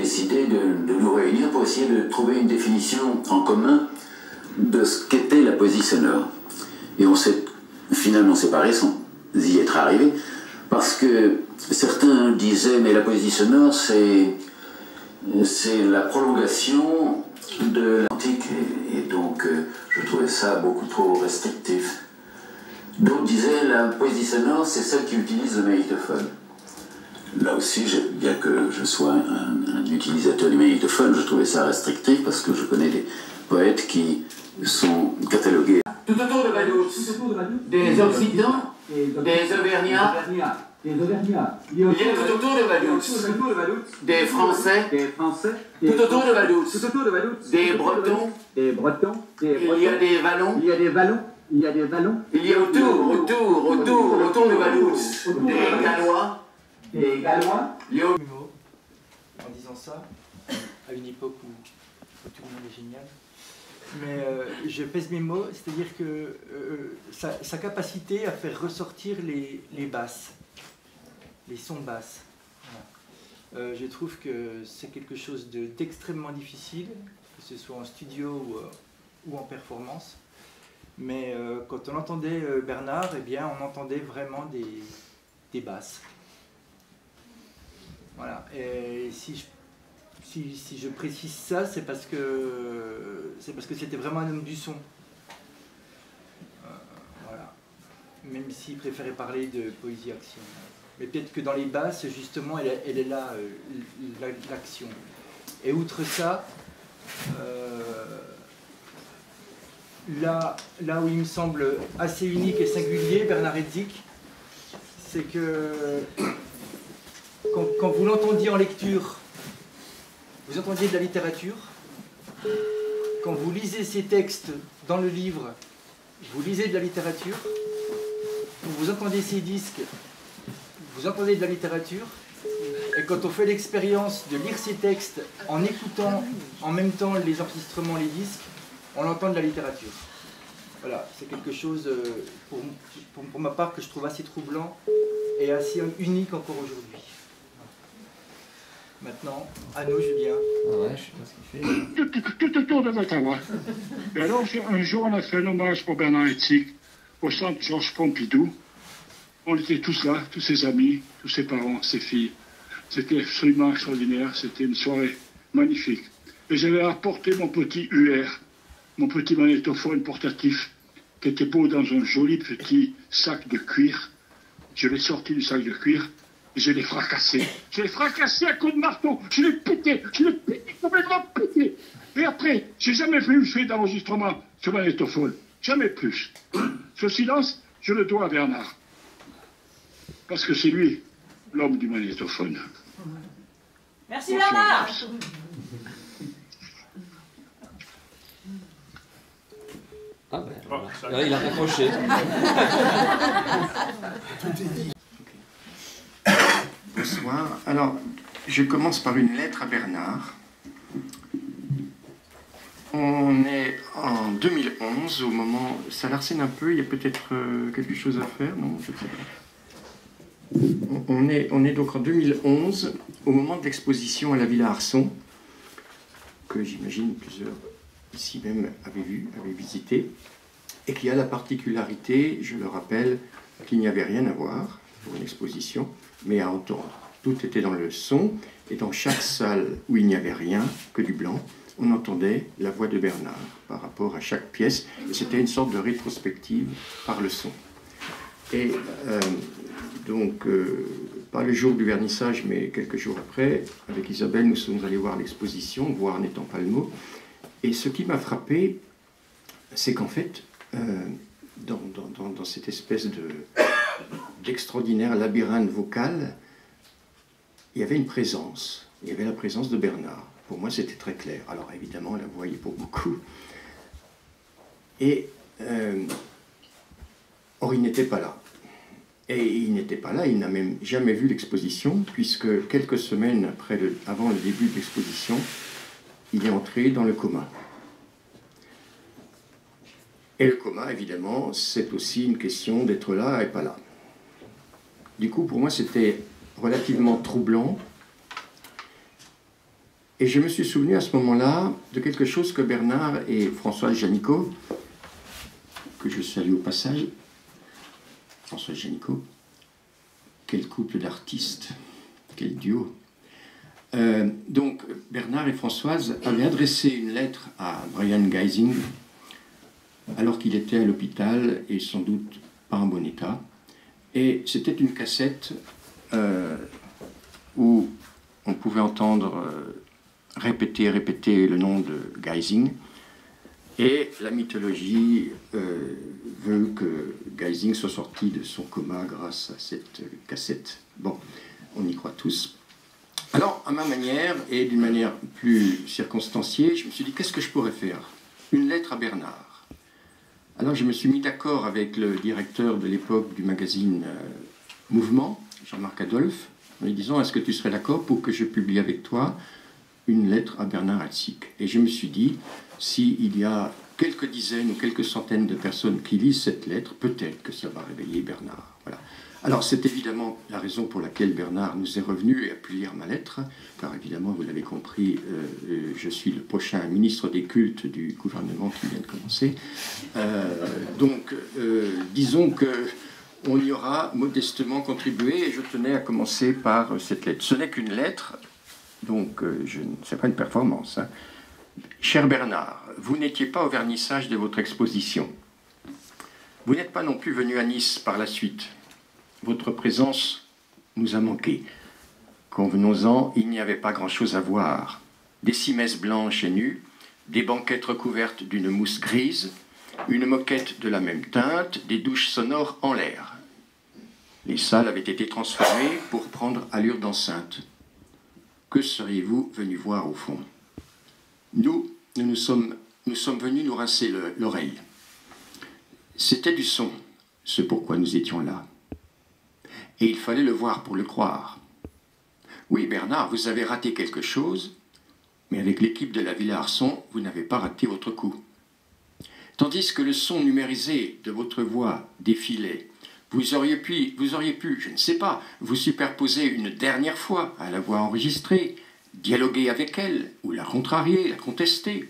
décidé de nous réunir pour essayer de trouver une définition en commun de ce qu'était la poésie sonore. Et on s'est finalement séparés sans y être arrivés, parce que certains disaient mais la poésie sonore c'est la prolongation de l'antique, et donc je trouvais ça beaucoup trop restrictif. D'autres disaient la poésie sonore c'est celle qui utilise le magnétophone. Là aussi, bien que je sois un utilisateur du magnétophone, je trouvais ça restrictif parce que je connais des poètes qui sont catalogués. Tout autour de Vaduz, des Occitans, des Auvergnats, il y a tout autour de Vaduz, des Français, tout autour de Vaduz, des Bretons, il y a des Wallons, il y a autour de Vaduz, des Gallois, en disant ça, à une époque où tout le monde est génial. Mais je pèse mes mots, c'est-à-dire que sa capacité à faire ressortir les basses, les sons basses. Voilà. Je trouve que c'est quelque chose d'extrêmement difficile, que ce soit en studio ou en performance. Mais quand on entendait Bernard, eh bien, on entendait vraiment des basses. Voilà. Et si je précise ça, c'est parce que c'était vraiment un homme du son. Voilà. Même s'il préférait parler de poésie-action. Mais peut-être que dans les basses, justement, elle est là, l'action. Et outre ça, là où il me semble assez unique et singulier, Bernard Haitzik, c'est que quand vous l'entendiez en lecture, vous entendiez de la littérature. Quand vous lisez ces textes dans le livre, vous lisez de la littérature. Quand vous entendez ces disques, vous entendez de la littérature. Et quand on fait l'expérience de lire ces textes en écoutant en même temps les enregistrements, les disques, on entend de la littérature. Voilà, c'est quelque chose, pour ma part, que je trouve assez troublant et assez unique encore aujourd'hui. Maintenant, à nous, Julien. Ah ouais, je sais pas ce qu'il fait. Tout autour de Ottawa. Et alors, un jour, on a fait un hommage pour Bernard Haitzik au centre Georges Pompidou. On était tous là, tous ses amis, tous ses parents, ses filles. C'était absolument extraordinaire. C'était une soirée magnifique. Et j'avais apporté mon petit UR, mon petit magnétophone portatif, qui était beau dans un joli petit sac de cuir. Je l'ai sorti du sac de cuir. Je l'ai fracassé. Je l'ai fracassé à coups de marteau. Je l'ai pété. Complètement pété. Et après, j'ai jamais plus fait d'enregistrement sur magnétophone. Jamais plus. Ce silence, je le dois à Bernard. Parce que c'est lui, l'homme du magnétophone. Merci Bernard. Ah ben, voilà. Il a raccroché. Bonsoir. Alors, je commence par une lettre à Bernard. On est en 2011, au moment... Ça l'arsène un peu, il y a peut-être quelque chose à faire, non? Je sais pas. On est donc en 2011, au moment de l'exposition à la Villa Arson, que j'imagine plusieurs ici même avaient visité, et qui a la particularité, je le rappelle, qu'il n'y avait rien à voir pour une exposition, mais à entendre. Tout était dans le son, et dans chaque salle où il n'y avait rien, que du blanc, on entendait la voix de Bernard par rapport à chaque pièce, et c'était une sorte de rétrospective par le son. Et donc, pas le jour du vernissage, mais quelques jours après, avec Isabelle, nous sommes allés voir l'exposition, voir n'étant pas le mot, et ce qui m'a frappé, c'est qu'en fait, dans cette espèce d'extraordinaire labyrinthe vocal, il y avait une présence. Il y avait la présence de Bernard. Pour moi, c'était très clair. Alors, évidemment, la voix y est pour beaucoup. Et, or, il n'était pas là. Et il n'était pas là, il n'a même jamais vu l'exposition, puisque quelques semaines avant le début de l'exposition, il est entré dans le coma. Et le coma, évidemment, c'est aussi une question d'être là et pas là. Du coup, pour moi, c'était relativement troublant. Et je me suis souvenu à ce moment-là de quelque chose que Bernard et Françoise Janicot, que je salue au passage, Françoise Janicot, quel couple d'artistes, quel duo. Donc Bernard et Françoise avaient adressé une lettre à Brian Geising alors qu'il était à l'hôpital et sans doute pas en bon état. Et c'était une cassette où on pouvait entendre répéter le nom de Geising. Et la mythologie veut que Geising soit sorti de son coma grâce à cette cassette. Bon, on y croit tous. Alors, à ma manière, et d'une manière plus circonstanciée, je me suis dit, qu'est-ce que je pourrais faire? Une lettre à Bernard. Alors, je me suis mis d'accord avec le directeur de l'époque du magazine Mouvement, Jean-Marc Adolphe, en lui disant, est-ce que tu serais d'accord pour que je publie avec toi une lettre à Bernard Hatzig? Et je me suis dit, s'il y a quelques dizaines ou quelques centaines de personnes qui lisent cette lettre, peut-être que ça va réveiller Bernard. Voilà. Alors, c'est évidemment la raison pour laquelle Bernard nous est revenu et a pu lire ma lettre, car évidemment, vous l'avez compris, je suis le prochain ministre des cultes du gouvernement qui vient de commencer. Disons qu'on y aura modestement contribué, et je tenais à commencer par cette lettre. Ce n'est qu'une lettre, donc c'est pas une performance. Hein. Cher Bernard, vous n'étiez pas au vernissage de votre exposition. Vous n'êtes pas non plus venu à Nice par la suite. Votre présence nous a manqué. Convenons-en, il n'y avait pas grand-chose à voir. Des cimaises blanches et nues, des banquettes recouvertes d'une mousse grise, une moquette de la même teinte, des douches sonores en l'air. Les salles avaient été transformées pour prendre allure d'enceinte. Que seriez-vous venu voir au fond? Nous sommes venus nous rincer l'oreille. C'était du son, ce pourquoi nous étions là. Et il fallait le voir pour le croire. Oui, Bernard, vous avez raté quelque chose, mais avec l'équipe de la Villa Arson, vous n'avez pas raté votre coup. Tandis que le son numérisé de votre voix défilait, vous auriez pu, je ne sais pas, vous superposer une dernière fois à la voix enregistrée, dialoguer avec elle, ou la contrarier, la contester,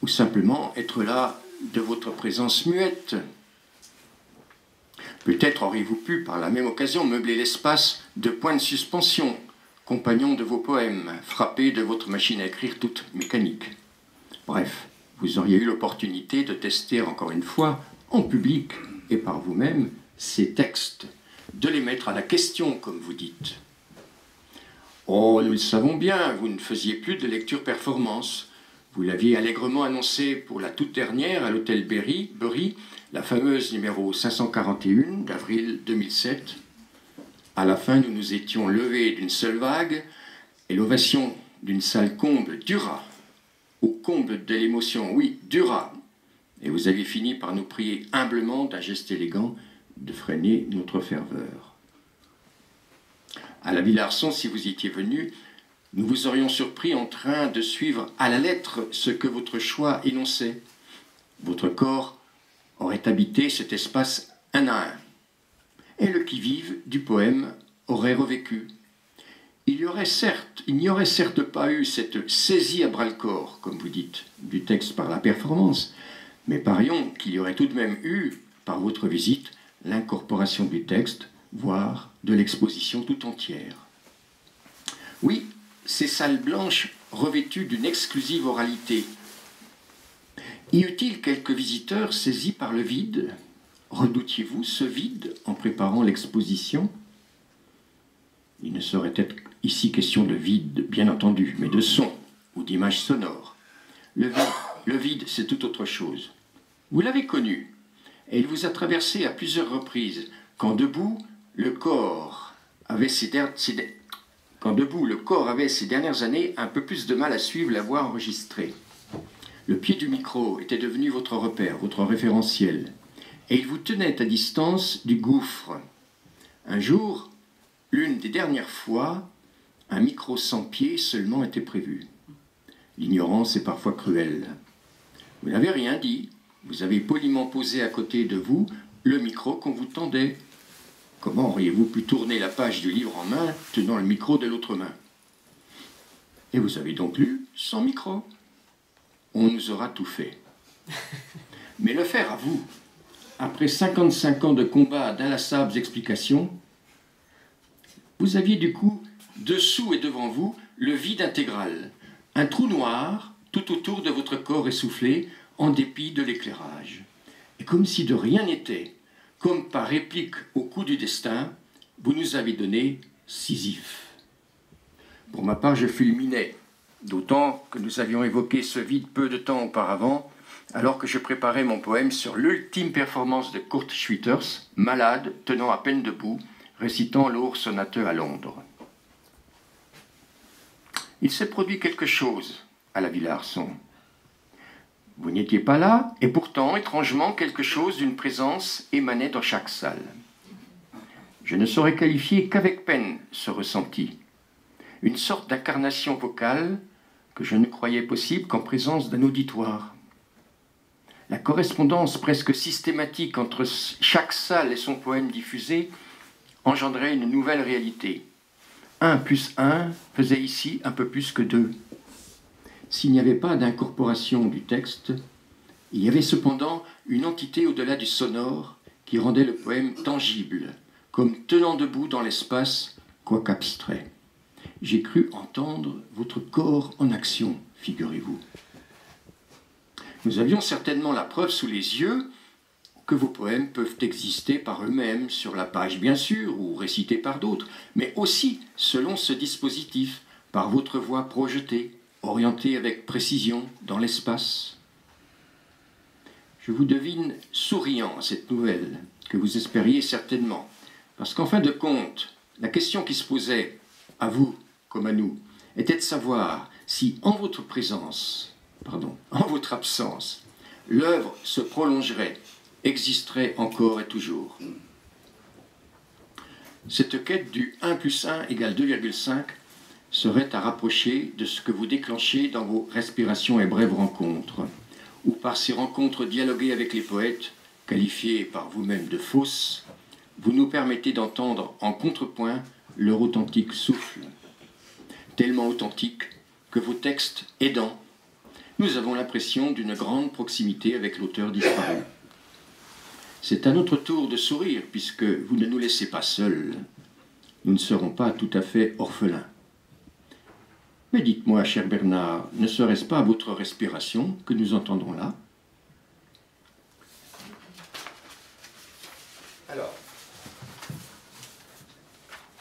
ou simplement être là de votre présence muette. Peut-être auriez-vous pu, par la même occasion, meubler l'espace de points de suspension, compagnons de vos poèmes, frappés de votre machine à écrire toute mécanique. Bref, vous auriez eu l'opportunité de tester encore une fois, en public et par vous-même, ces textes, de les mettre à la question, comme vous dites. Oh, nous le savons bien, vous ne faisiez plus de lecture-performance. Vous l'aviez allègrement annoncé pour la toute dernière à l'hôtel Bury, la fameuse numéro 541 d'avril 2007. À la fin, nous nous étions levés d'une seule vague et l'ovation d'une salle comble dura. Au comble de l'émotion, oui, dura. Et vous aviez fini par nous prier humblement d'un geste élégant de freiner notre ferveur. À la Villa Arson, si vous y étiez venu, nous vous aurions surpris en train de suivre à la lettre ce que votre choix énonçait. Votre corps aurait habité cet espace un à un. Et le qui-vive du poème aurait revécu. Il n'y aurait certes pas eu cette saisie à bras-le-corps, comme vous dites, du texte par la performance, mais parions qu'il y aurait tout de même eu, par votre visite, l'incorporation du texte, voire de l'exposition tout entière. Oui, ces salles blanches revêtues d'une exclusive oralité. Y eut-il quelques visiteurs saisis par le vide? Redoutiez-vous ce vide en préparant l'exposition? Il ne saurait être ici question de vide, bien entendu, mais de son ou d'image sonore. Le vide, c'est tout autre chose. Vous l'avez connu, et il vous a traversé à plusieurs reprises, quand debout, le corps avait ces dernières années un peu plus de mal à suivre la voix enregistrée. Le pied du micro était devenu votre repère, votre référentiel, et il vous tenait à distance du gouffre. Un jour, l'une des dernières fois, un micro sans pied seulement était prévu. L'ignorance est parfois cruelle. Vous n'avez rien dit, vous avez poliment posé à côté de vous le micro qu'on vous tendait. Comment auriez-vous pu tourner la page du livre en main, tenant le micro de l'autre main? Et vous avez donc lu sans micro. On nous aura tout fait. Mais le faire à vous, après 55 ans de combats d'inlassables explications, vous aviez du coup, dessous et devant vous, le vide intégral, un trou noir tout autour de votre corps essoufflé, en dépit de l'éclairage. Et comme si de rien n'était, comme par réplique au coup du destin, vous nous avez donné Sisyphe. Pour ma part, je fulminais, d'autant que nous avions évoqué ce vide peu de temps auparavant, alors que je préparais mon poème sur l'ultime performance de Kurt Schwitters, malade, tenant à peine debout, récitant l'Ours sonateux à Londres. Il s'est produit quelque chose à la Villa Arson. Vous n'étiez pas là, et pourtant, étrangement, quelque chose d'une présence émanait dans chaque salle. Je ne saurais qualifier qu'avec peine ce ressenti, une sorte d'incarnation vocale que je ne croyais possible qu'en présence d'un auditoire. La correspondance presque systématique entre chaque salle et son poème diffusé engendrait une nouvelle réalité. 1 plus 1 faisait ici un peu plus que 2. S'il n'y avait pas d'incorporation du texte, il y avait cependant une entité au-delà du sonore qui rendait le poème tangible, comme tenant debout dans l'espace, quoique abstrait. J'ai cru entendre votre corps en action, figurez-vous. Nous avions certainement la preuve sous les yeux que vos poèmes peuvent exister par eux-mêmes, sur la page bien sûr, ou récités par d'autres, mais aussi selon ce dispositif, par votre voix projetée, orientée avec précision dans l'espace. Je vous devine souriant à cette nouvelle, que vous espériez certainement, parce qu'en fin de compte, la question qui se posait, à vous comme à nous, était de savoir si en votre absence, l'œuvre se prolongerait, existerait encore et toujours. Cette quête du 1 plus 1 égale 2,5 serait à rapprocher de ce que vous déclenchez dans vos respirations et brèves rencontres, ou par ces rencontres dialoguées avec les poètes, qualifiées par vous-même de fausses, vous nous permettez d'entendre en contrepoint leur authentique souffle. Tellement authentique que vos textes aidants, nous avons l'impression d'une grande proximité avec l'auteur disparu. C'est à notre tour de sourire, puisque vous ne nous laissez pas seuls. Nous ne serons pas tout à fait orphelins. Mais dites-moi, cher Bernard, ne serait-ce pas votre respiration que nous entendons là? Alors,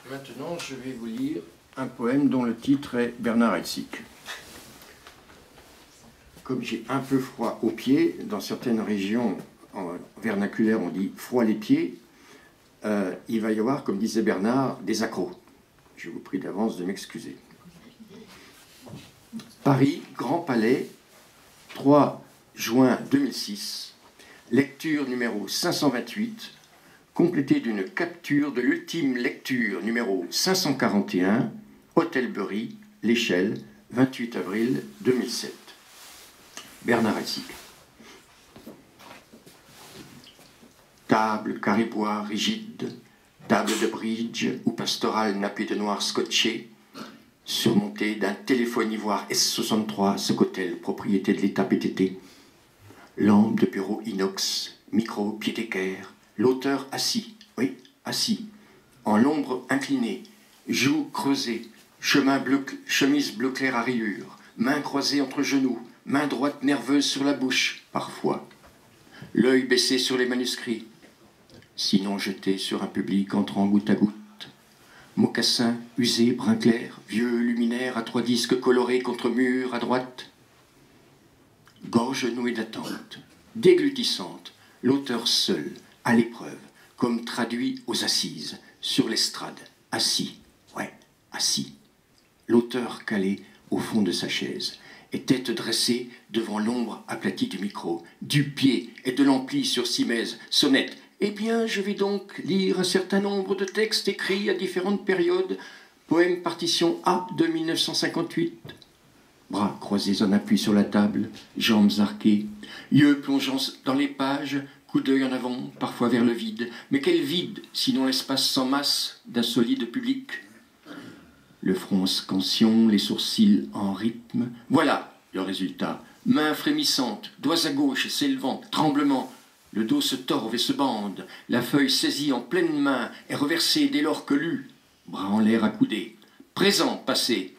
maintenant je vais vous lire un poème dont le titre est Bernard Herzig. Comme j'ai un peu froid aux pieds, dans certaines régions en vernaculaire on dit froid les pieds, il va y avoir, comme disait Bernard, des accros. Je vous prie d'avance de m'excuser. Paris, Grand Palais, 3 juin 2006, lecture numéro 528, complétée d'une capture de l'ultime lecture numéro 541, Hôtel Bury, L'Échelle, 28 avril 2007. Bernard Herzig. Table carré-bois rigide, table de bridge ou pastorale nappée de noir scotché, surmontée d'un téléphone ivoire S63 Socotel, propriété de l'État PTT, lampe de bureau inox, micro, pied d'équerre, l'auteur assis, oui, assis, en l'ombre inclinée, joues creusées, chemise bleu clair à rayures, mains croisées entre genoux, main droite nerveuse sur la bouche, parfois, l'œil baissé sur les manuscrits, sinon jeté sur un public entrant goutte à goutte, mocassins usés, brun clair, vieux luminaire à 3 disques colorés contre mur à droite, gorge nouée d'attente, déglutissante, l'auteur seul, à l'épreuve, comme traduit aux assises, sur l'estrade, assis, ouais, assis, l'auteur calé au fond de sa chaise, et tête dressée devant l'ombre aplatie du micro, du pied et de l'ampli sur Simèse, sonnette. Eh bien, je vais donc lire un certain nombre de textes écrits à différentes périodes, poème partition A de 1958. Bras croisés en appui sur la table, jambes arquées, yeux plongeant dans les pages, coup d'œil en avant, parfois vers le vide. Mais quel vide, sinon l'espace sans masse d'un solide public? le front scansion, les sourcils en rythme. Voilà le résultat. Mains frémissantes, doigts à gauche s'élevant, tremblement. Le dos se torve et se bande, la feuille saisie en pleine main est reversée dès lors que lue. Bras en l'air accoudés. Présent, passé.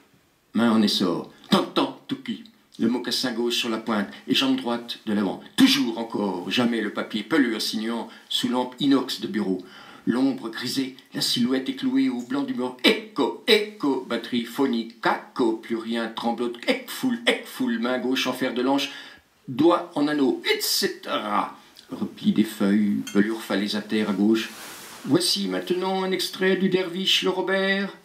Main en essor. Tant, touki. Le mocassin gauche sur la pointe et jambe droite de l'avant. Toujours encore, jamais le papier pelure sinuant sous lampe inox de bureau. L'ombre grisée, la silhouette est clouée au blanc du mur. Écho, écho, batterie phonique, caco, plus rien, tremblote, ekfoul, main gauche en fer de l'anche, doigt en anneau, etc. Repli des feuilles, pelure falaise à terre à gauche. Voici maintenant un extrait du derviche le Robert.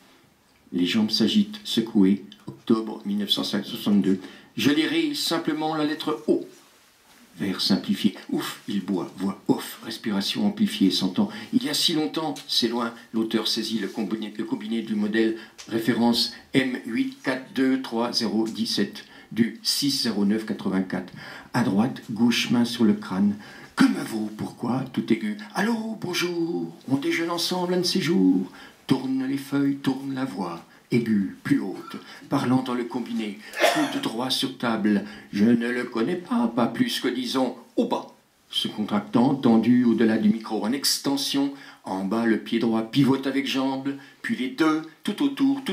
Les jambes s'agitent, secouées. Octobre 1962. Je lirai simplement la lettre O. Vers simplifié. Ouf, il boit, voix off, respiration amplifiée, s'entend. Il y a si longtemps, c'est loin, l'auteur saisit le combiné du modèle référence M8423017 du 60984. À droite, gauche main sur le crâne. Que me vaut, pourquoi, tout aigu. Allô, bonjour, on déjeune ensemble un de ces jours. Tourne les feuilles, tourne la voix. Aiguë, plus haute, parlant dans le combiné, coude droit sur table. Je ne le connais pas plus que disons au bas. Se contractant, tendu au-delà du micro en extension, en bas le pied droit pivote avec jambe, puis les deux tout autour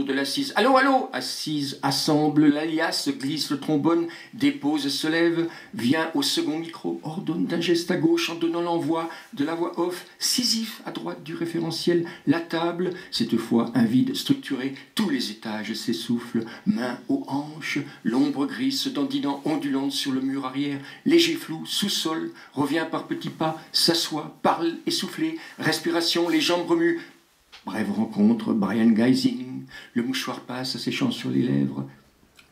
de l'assise. Allô, assise, assemble l'alias, glisse le trombone, dépose, se lève, vient au second micro, ordonne d'un geste à gauche en donnant l'envoi de la voix off, Sisyphe à droite du référentiel, la table, cette fois un vide structuré, tous les étages s'essoufflent, main aux hanches, l'ombre grise se dandinant ondulante sur le mur arrière, léger flou, sous-sol, revient par petits pas, s'assoit, parle essoufflé, respiration, les jambes remuent. Brève rencontre, Brian Geising, le mouchoir passe s'asséchant sur les lèvres.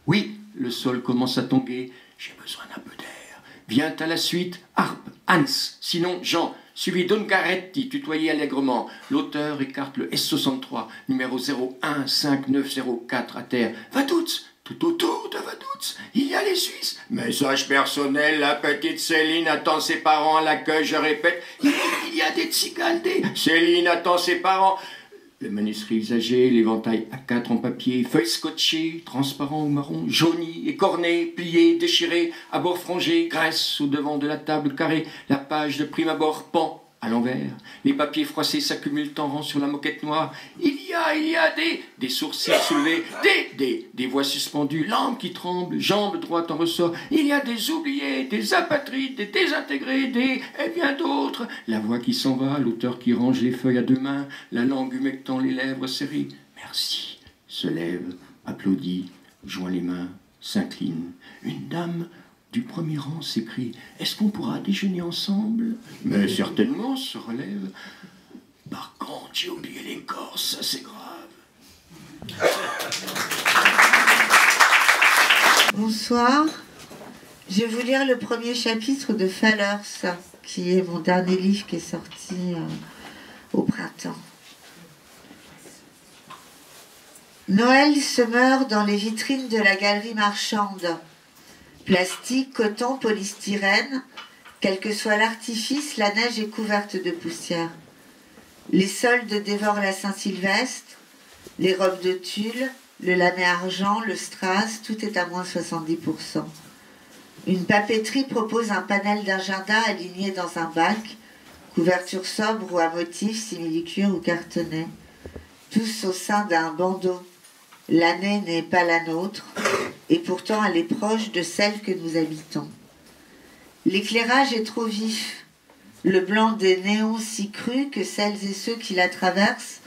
Oui, le sol commence à tanguer, j'ai besoin d'un peu d'air. Vient à la suite, harpe, Hans, sinon Jean, suivi d'Ungaretti, tutoyé allègrement. L'auteur écarte le S63, numéro 015904 à terre. Vaduz, tout autour de Vaduz, il y a les Suisses. Message personnel, la petite Céline attend ses parents à l'accueil, je répète. Il y a des tziganes, Céline attend ses parents. Le manuscrit usagé, l'éventail A4 en papier, feuilles scotchées, transparent ou marron, jauni, écorné, plié, déchiré, à bord frangé, graisse au devant de la table carrée, la page de prime abord pend à l'envers, les papiers froissés s'accumulent en rang sur la moquette noire. Il y a des sourcils soulevés, des voix suspendues, langue qui tremble, jambe droite en ressort. Il y a des oubliés, des apatrides, des désintégrés, et bien d'autres. La voix qui s'en va, l'auteur qui range les feuilles à deux mains, la langue humectant les lèvres serrées. Merci, se lève, applaudit, joint les mains, s'incline. Une dame du premier rang s'écrie « Est-ce qu'on pourra déjeuner ensemble ?» Mais certainement, se relève. Par contre, j'ai oublié l'écorce, ça c'est grave. Bonsoir. Je vais vous lire le premier chapitre de Fallers, qui est mon dernier livre qui est sorti au printemps. Noël se meurt dans les vitrines de la galerie marchande. Plastique, coton, polystyrène, quel que soit l'artifice, la neige est couverte de poussière. Les soldes dévorent la Saint-Sylvestre, les robes de tulle, le lamet argent, le strass, tout est à moins 70%. Une papeterie propose un panel d'agenda aligné dans un bac, couverture sobre ou à motif, simili-cuir ou cartonnet, tous au sein d'un bandeau. L'année n'est pas la nôtre, et pourtant elle est proche de celle que nous habitons. L'éclairage est trop vif, le blanc des néons si cru que celles et ceux qui traversent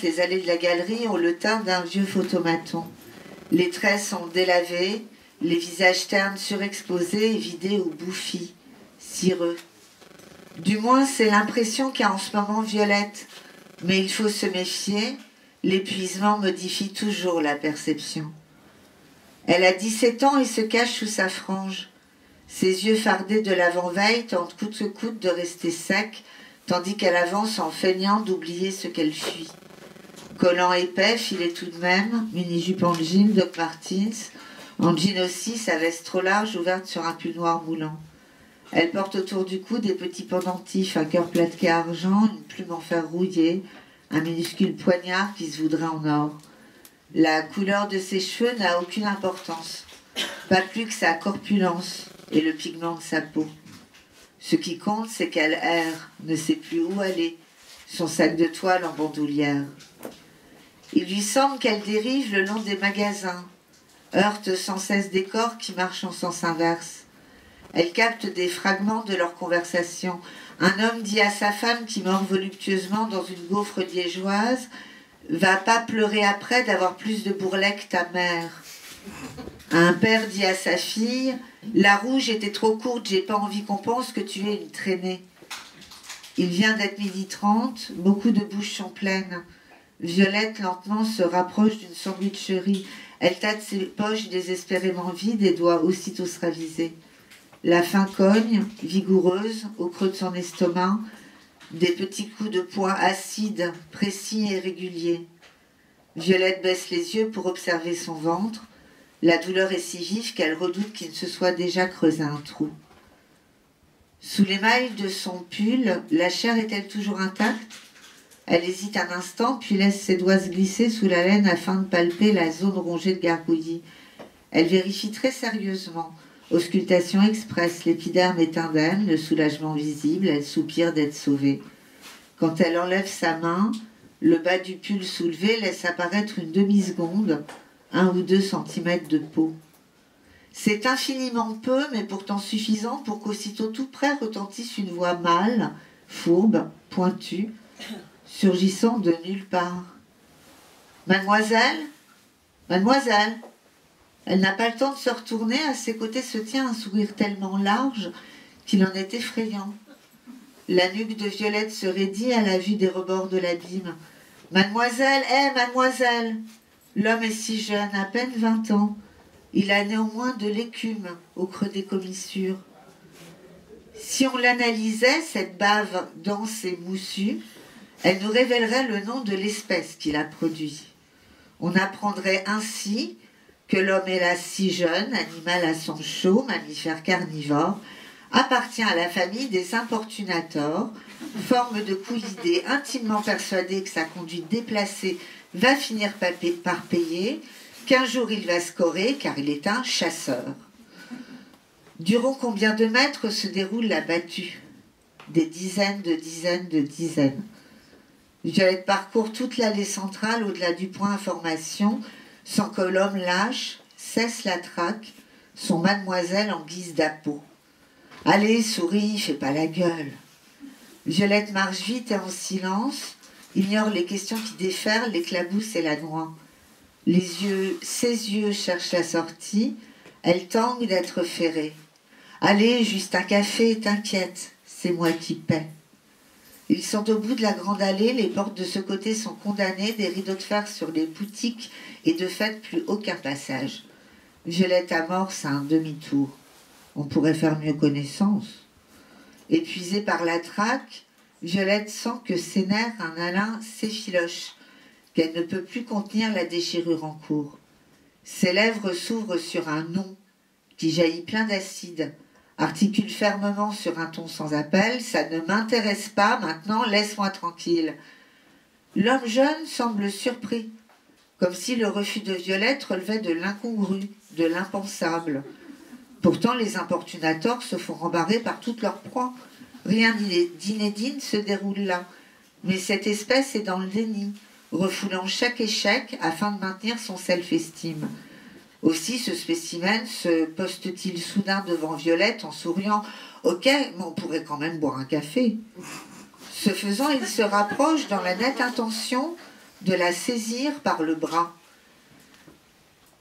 les allées de la galerie ont le teint d'un vieux photomaton. Les traits sont délavés, les visages ternes surexposés et vidés ou bouffis, cireux. Du moins c'est l'impression qu'a en ce moment Violette, mais il faut se méfier, l'épuisement modifie toujours la perception. Elle a 17 ans et se cache sous sa frange. Ses yeux fardés de l'avant-veille tentent coûte que coûte de rester secs, tandis qu'elle avance en feignant d'oublier ce qu'elle fuit. Collant épais, filet tout de même, mini-jupe en jean, Doc Martens, en jean aussi, sa veste trop large ouverte sur un pull noir moulant. Elle porte autour du cou des petits pendentifs, un cœur platqué argent, une plume en fer rouillé, un minuscule poignard qui se voudrait en or. La couleur de ses cheveux n'a aucune importance, pas plus que sa corpulence et le pigment de sa peau. Ce qui compte, c'est qu'elle erre, ne sait plus où aller, son sac de toile en bandoulière. Il lui semble qu'elle dérive le long des magasins, heurte sans cesse des corps qui marchent en sens inverse. Elle capte des fragments de leur conversation. Un homme dit à sa femme qui mord voluptueusement dans une gaufre liégeoise « Va pas pleurer après d'avoir plus de bourrelet que ta mère ». Un père dit à sa fille « La rouge était trop courte, j'ai pas envie qu'on pense que tu es une traînée ». Il vient d'être 12h30, beaucoup de bouches sont pleines. Violette lentement se rapproche d'une sandwicherie. Elle tâte ses poches désespérément vides et doit aussitôt se raviser. La faim cogne, vigoureuse, au creux de son estomac, des petits coups de poing acides, précis et réguliers. Violette baisse les yeux pour observer son ventre. La douleur est si vive qu'elle redoute qu'il ne se soit déjà creusé un trou. Sous l'émail de son pull, la chair est-elle toujours intacte ? Elle hésite un instant, puis laisse ses doigts se glisser sous la laine afin de palper la zone rongée de gargouillis. Elle vérifie très sérieusement. Auscultation express, l'épiderme est indemne, le soulagement visible, elle soupire d'être sauvée. Quand elle enlève sa main, le bas du pull soulevé laisse apparaître une demi-seconde, 1 ou 2 centimètres de peau. C'est infiniment peu, mais pourtant suffisant pour qu'aussitôt tout près retentisse une voix mâle, fourbe, pointue, surgissant de nulle part. « Mademoiselle ? Mademoiselle ?» Elle n'a pas le temps de se retourner, à ses côtés se tient un sourire tellement large qu'il en est effrayant. La nuque de Violette se raidit à la vue des rebords de l'abîme. « Mademoiselle, mademoiselle !» L'homme est si jeune, à peine 20 ans. Il a néanmoins de l'écume au creux des commissures. Si on l'analysait, cette bave dense et moussue, elle nous révélerait le nom de l'espèce qui l'a produit. On apprendrait ainsi que l'homme est là si jeune, animal à sang chaud, mammifère carnivore, appartient à la famille des importunators, forme de couillidés intimement persuadé que sa conduite déplacée va finir par payer, qu'un jour il va scorer car il est un chasseur. Durant combien de mètres se déroule la battue ? Des dizaines de dizaines de dizaines. Violette parcourt toute l'allée centrale au-delà du point information, sans que l'homme lâche, cesse la traque, son mademoiselle en guise d'appôt. Allez, souris, fais pas la gueule. Violette marche vite et en silence, ignore les questions qui déferlent, l'éclaboussent et la noient. Ses yeux cherchent la sortie, elle tangue d'être ferrée. Allez, juste un café, t'inquiète, c'est moi qui paie. Ils sont au bout de la grande allée, les portes de ce côté sont condamnées, des rideaux de fer sur les boutiques et de fait plus aucun passage. Violette amorce un demi-tour. On pourrait faire mieux connaissance. Épuisée par la traque, Violette sent que ses nerfs un halein s'effiloche, qu'elle ne peut plus contenir la déchirure en cours. Ses lèvres s'ouvrent sur un nom qui jaillit plein d'acide, articule fermement sur un ton sans appel. « Ça ne m'intéresse pas, maintenant laisse-moi tranquille. » L'homme jeune semble surpris, comme si le refus de Violette relevait de l'incongru, de l'impensable. Pourtant, les importunators se font rembarrer par toute leur proie. Rien d'inédit ne se déroule là. Mais cette espèce est dans le déni, refoulant chaque échec afin de maintenir son self-estime. Aussi, ce spécimen se poste-t-il soudain devant Violette en souriant « Ok, mais on pourrait quand même boire un café. » Ce faisant, il se rapproche dans la nette intention de la saisir par le bras.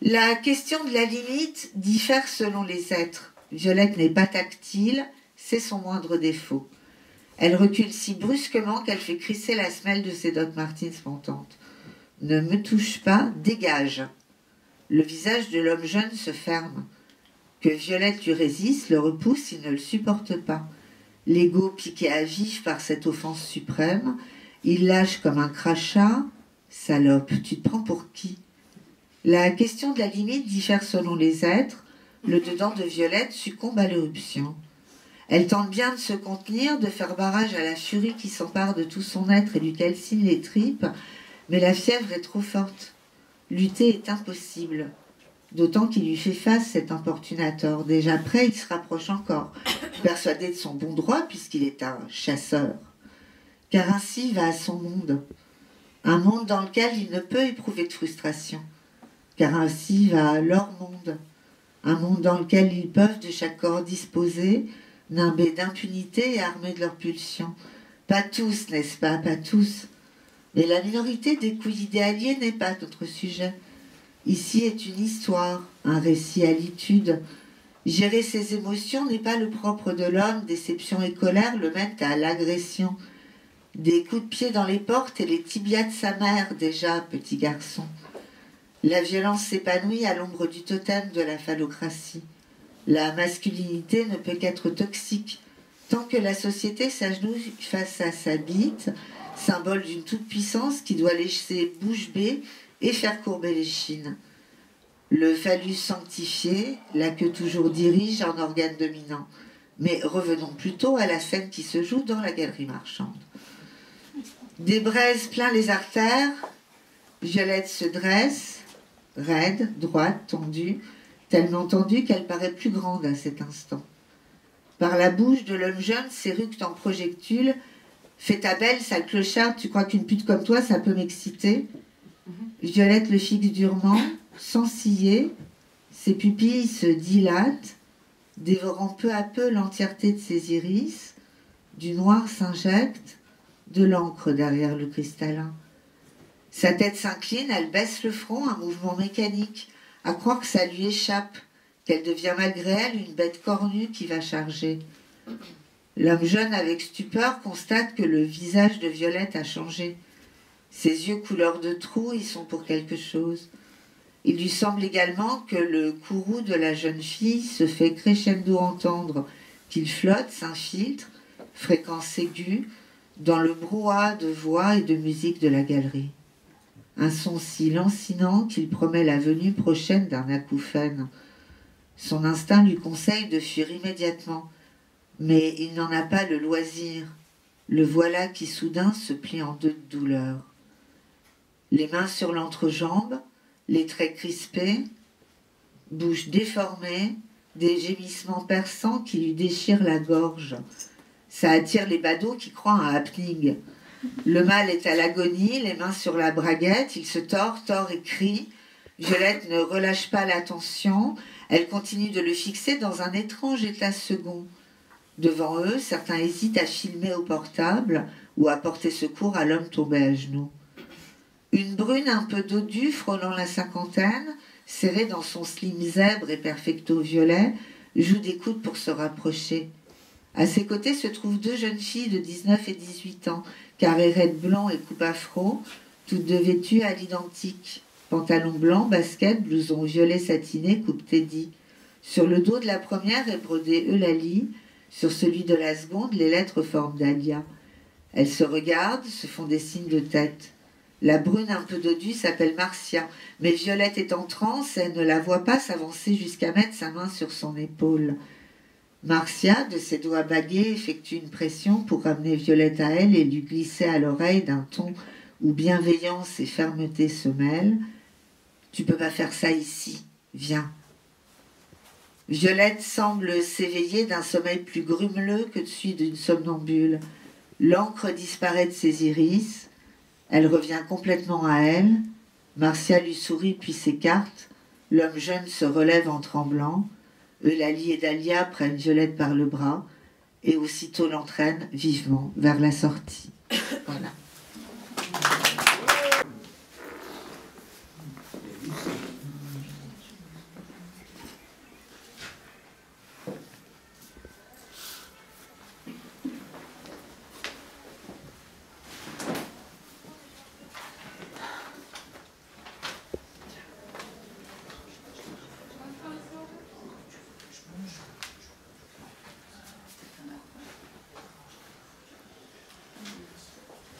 La question de la limite diffère selon les êtres. Violette n'est pas tactile, c'est son moindre défaut. Elle recule si brusquement qu'elle fait crisser la semelle de ses Doc Martens montantes. « Ne me touche pas, dégage !» Le visage de l'homme jeune se ferme. Que Violette lui résiste, le repousse, il ne le supporte pas. L'ego piqué à vif par cette offense suprême, il lâche comme un crachat. « Salope, tu te prends pour qui ?» La question de la limite diffère selon les êtres. Le dedans de Violette succombe à l'éruption. Elle tente bien de se contenir, de faire barrage à la furie qui s'empare de tout son être et lui calcine les tripes, mais la fièvre est trop forte. Lutter est impossible, d'autant qu'il lui fait face cet importunateur. Déjà prêt, il se rapproche encore, persuadé de son bon droit puisqu'il est un chasseur. Car ainsi va à son monde, un monde dans lequel il ne peut éprouver de frustration. Car ainsi va leur monde, un monde dans lequel ils peuvent de chaque corps disposer, nimbés d'impunité et armés de leurs pulsions. Pas tous, n'est-ce pas, pas tous. Mais la minorité des couilles idéaliers n'est pas notre sujet. Ici est une histoire, un récit à l'étude. Gérer ses émotions n'est pas le propre de l'homme, déception et colère le mènent à l'agression. Des coups de pied dans les portes et les tibias de sa mère, déjà, petit garçon. La violence s'épanouit à l'ombre du totem de la phallocratie. La masculinité ne peut qu'être toxique tant que la société s'agenouille face à sa bite, symbole d'une toute-puissance qui doit laisser bouche bée et faire courber les chines. Le phallus sanctifié, la queue toujours dirige un organe dominant. Mais revenons plutôt à la scène qui se joue dans la galerie marchande. Des braises plein les artères, Violette se dresse, raide, droite, tendue, tellement tendue qu'elle paraît plus grande à cet instant. Par la bouche de l'homme jeune s'éructe en projectile. Fais ta belle, sale clocharde, tu crois qu'une pute comme toi, ça peut m'exciter? Violette le fixe durement, sans ciller, ses pupilles se dilatent, dévorant peu à peu l'entièreté de ses iris. Du noir s'injecte, de l'encre derrière le cristallin. Sa tête s'incline, elle baisse le front, un mouvement mécanique, à croire que ça lui échappe, qu'elle devient malgré elle une bête cornue qui va charger. L'homme jeune, avec stupeur, constate que le visage de Violette a changé. Ses yeux couleur de trou y sont pour quelque chose. Il lui semble également que le courroux de la jeune fille se fait crescendo entendre, qu'il flotte, s'infiltre, fréquence aiguë, dans le brouhaha de voix et de musique de la galerie. Un son si lancinant qu'il promet la venue prochaine d'un acouphène. Son instinct lui conseille de fuir immédiatement, mais il n'en a pas le loisir. Le voilà qui soudain se plie en deux de douleur. Les mains sur l'entrejambe, les traits crispés, bouche déformée, des gémissements perçants qui lui déchirent la gorge. Ça attire les badauds qui croient à un happening. Le mâle est à l'agonie, les mains sur la braguette, il se tord et crie. Violette ne relâche pas l'attention, elle continue de le fixer dans un étrange état second. Devant eux, certains hésitent à filmer au portable ou à porter secours à l'homme tombé à genoux. Une brune un peu dodue, frôlant la cinquantaine, serrée dans son slim zèbre et perfecto violet, joue des coudes pour se rapprocher. À ses côtés se trouvent deux jeunes filles de 19 et 18 ans, carré raide blanc et coupe afro, toutes deux vêtues à l'identique. Pantalon blanc, basket, blouson violet satiné, coupe Teddy. Sur le dos de la première est brodé Eulalie, sur celui de la seconde, les lettres forment Dahlia. Elles se regardent, se font des signes de tête. La brune un peu dodue s'appelle Marcia, mais Violette est en transe et elle ne la voit pas s'avancer jusqu'à mettre sa main sur son épaule. Marcia, de ses doigts bagués, effectue une pression pour ramener Violette à elle et lui glisser à l'oreille d'un ton où bienveillance et fermeté se mêlent. « Tu peux pas faire ça ici, viens. » Violette semble s'éveiller d'un sommeil plus grumeleux que celui d'une somnambule. L'encre disparaît de ses iris. Elle revient complètement à elle. Marcia lui sourit puis s'écarte. L'homme jeune se relève en tremblant. Eulalie et Dahlia prennent Violette par le bras et aussitôt l'entraînent vivement vers la sortie. Voilà.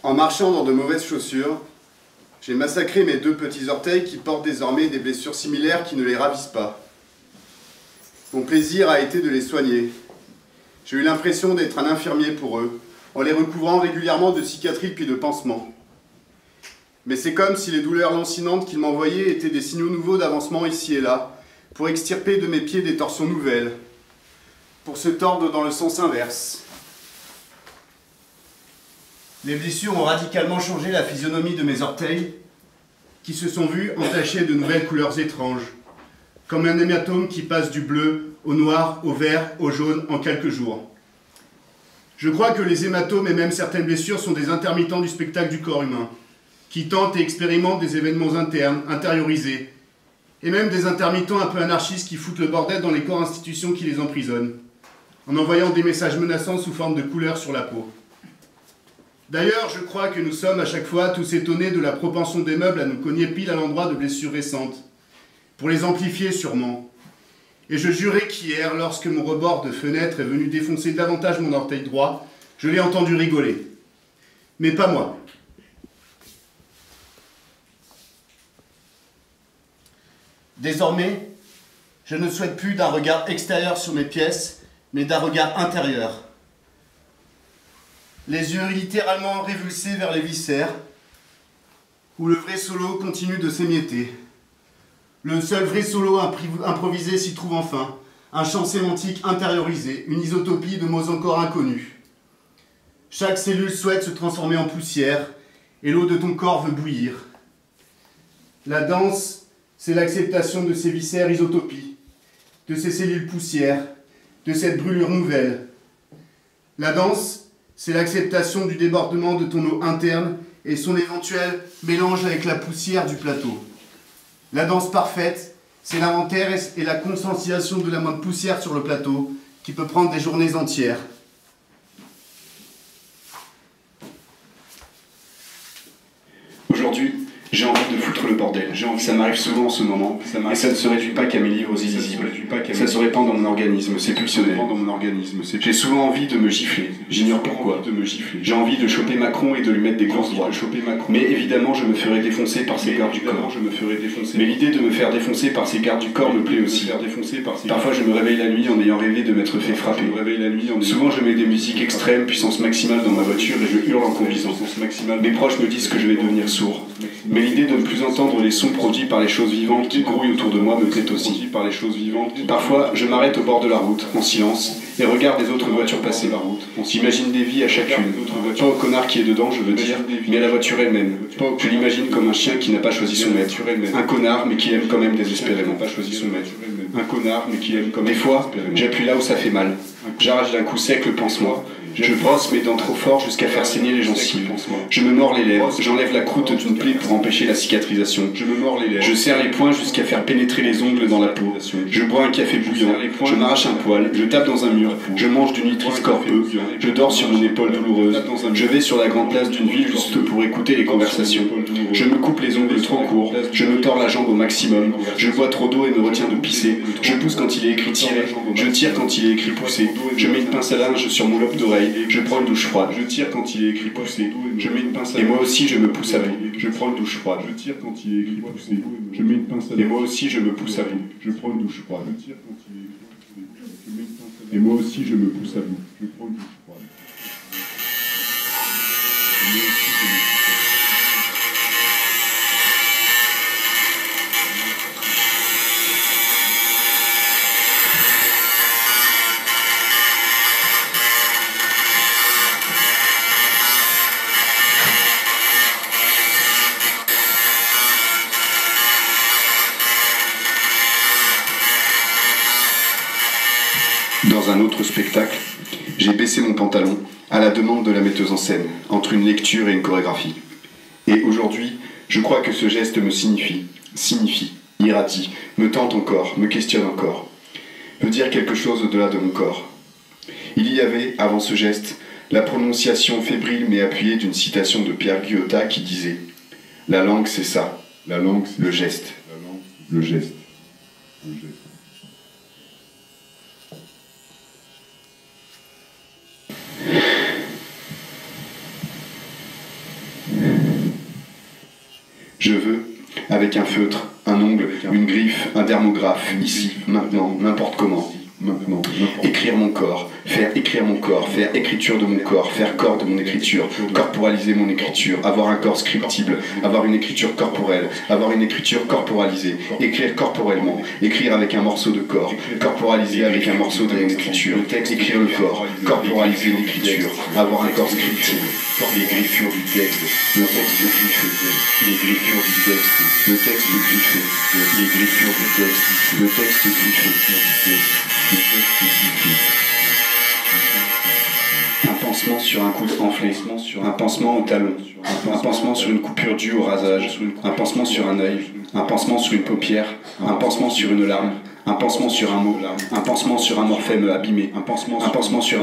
En marchant dans de mauvaises chaussures, j'ai massacré mes deux petits orteils qui portent désormais des blessures similaires qui ne les ravissent pas. Mon plaisir a été de les soigner. J'ai eu l'impression d'être un infirmier pour eux, en les recouvrant régulièrement de cicatrices puis de pansements. Mais c'est comme si les douleurs lancinantes qu'ils m'envoyaient étaient des signaux nouveaux d'avancement ici et là, pour extirper de mes pieds des torsions nouvelles, pour se tordre dans le sens inverse. Les blessures ont radicalement changé la physionomie de mes orteils, qui se sont vus entachés de nouvelles couleurs étranges, comme un hématome qui passe du bleu au noir, au vert, au jaune en quelques jours. Je crois que les hématomes et même certaines blessures sont des intermittents du spectacle du corps humain, qui tentent et expérimentent des événements internes, intériorisés, et même des intermittents un peu anarchistes qui foutent le bordel dans les corps institutions qui les emprisonnent, en envoyant des messages menaçants sous forme de couleurs sur la peau. D'ailleurs, je crois que nous sommes à chaque fois tous étonnés de la propension des meubles à nous cogner pile à l'endroit de blessures récentes, pour les amplifier sûrement. Et je jurais qu'hier, lorsque mon rebord de fenêtre est venu défoncer davantage mon orteil droit, je l'ai entendu rigoler. Mais pas moi. Désormais, je ne souhaite plus d'un regard extérieur sur mes pièces, mais d'un regard intérieur. Les yeux littéralement révulsés vers les viscères, où le vrai solo continue de s'émietter. Le seul vrai solo improvisé s'y trouve enfin, un champ sémantique intériorisé, une isotopie de mots encore inconnus. Chaque cellule souhaite se transformer en poussière, et l'eau de ton corps veut bouillir. La danse, c'est l'acceptation de ces viscères isotopies, de ces cellules poussières, de cette brûlure nouvelle. La danse, c'est l'acceptation du débordement de ton eau interne et son éventuel mélange avec la poussière du plateau. La danse parfaite, c'est l'inventaire et la conscientisation de la moindre poussière sur le plateau, qui peut prendre des journées entières. Aujourd'hui, j'ai envie de foutre le bordel. Ça m'arrive souvent en ce moment, et ça ne se réduit pas qu'à mes livres illisibles. Ça se répand dans mon organisme, c'est pulsionnel. J'ai souvent envie de me gifler, j'ignore pourquoi. J'ai envie de choper Macron et de lui mettre des grosses droites. Mais évidemment, je me ferai défoncer par ces gardes du corps. Mais l'idée de me faire défoncer par ces gardes du corps me plaît aussi. Parfois, je me réveille la nuit en ayant rêvé de m'être fait frapper. Souvent, je mets des musiques extrêmes, puissance maximale dans ma voiture et je hurle en conduisant. Mes proches me disent que je vais devenir sourd. Mais l'idée de ne plus entendre les sons produits par les choses vivantes qui grouillent autour de moi me plaît aussi. Parfois, je m'arrête au bord de la route, en silence, et regarde les autres voitures passer. J'imagine des vies à chacune. Pas au connard qui est dedans, je veux dire, mais à la voiture elle-même. Je l'imagine comme un chien qui n'a pas choisi son maître. Un connard, mais qui aime quand même désespérément. Des fois, j'appuie là où ça fait mal. J'arrache d'un coup sec le pansement. Je brosse mes dents trop fort jusqu'à faire saigner les gencives. Je me mords les lèvres, j'enlève la croûte d'une plaie pour empêcher la cicatrisation. Je serre les poings jusqu'à faire pénétrer les ongles dans la peau. Je bois un café bouillant, je m'arrache un poil, je tape dans un mur, je mange du Nutri-Score peu, je dors sur mon épaule douloureuse. Je vais sur la grande place d'une ville juste pour écouter les conversations. Je me coupe les ongles trop courts, je me tords la jambe au maximum, je bois trop d'eau et me retiens de pisser. Je pousse quand il est écrit tirer, je tire quand il est écrit pousser. Je mets une pince à linge sur mon lobe d'oreille. Je prends une douche froide. Je tire quand il est écrit pousser. Je mets une pince à. Et moi aussi je me pousse à bout. Je prends une douche froide. Je tire quand il est écrit pousser. Je mets une pince à. Et moi aussi je me pousse à bout. Je prends une douche froide. Je tire quand il est écrit pousser. Et moi aussi je me pousse à bout. Je prends une douche froide. Dans un autre spectacle, j'ai baissé mon pantalon à la demande de la metteuse en scène, entre une lecture et une chorégraphie. Et aujourd'hui, je crois que ce geste me signifie, irradie, me tente encore, me questionne encore, veut dire quelque chose au-delà de mon corps. Il y avait, avant ce geste, la prononciation fébrile mais appuyée d'une citation de Pierre Guyotat qui disait « La langue c'est ça, la langue c'est le geste, le geste, le geste. » Je veux, avec un feutre, un ongle, une griffe, un dermographe, ici, maintenant, n'importe comment, Maintenant. Écrire mon corps, faire écrire mon corps, faire écriture de mon corps, faire corps de mon écriture, corporaliser mon écriture, avoir un corps scriptible, avoir une écriture corporelle, avoir une écriture corporalisée, écrire corporellement, écrire avec un morceau de corps, corporaliser avec un morceau de mon écriture, écrire le corps, corporaliser l'écriture, avoir un corps scriptible, les griffures du texte, le texte griffé, les griffures du texte, le texte griffé, les griffures du texte, le texte griffé. Un pansement sur un coude enflé, un pansement au talon, un pansement sur une coupure due au rasage, un pansement sur un œil, un pansement sur une paupière, un pansement sur une larme, un pansement sur un mot, un pansement sur un morphème abîmé, un pansement sur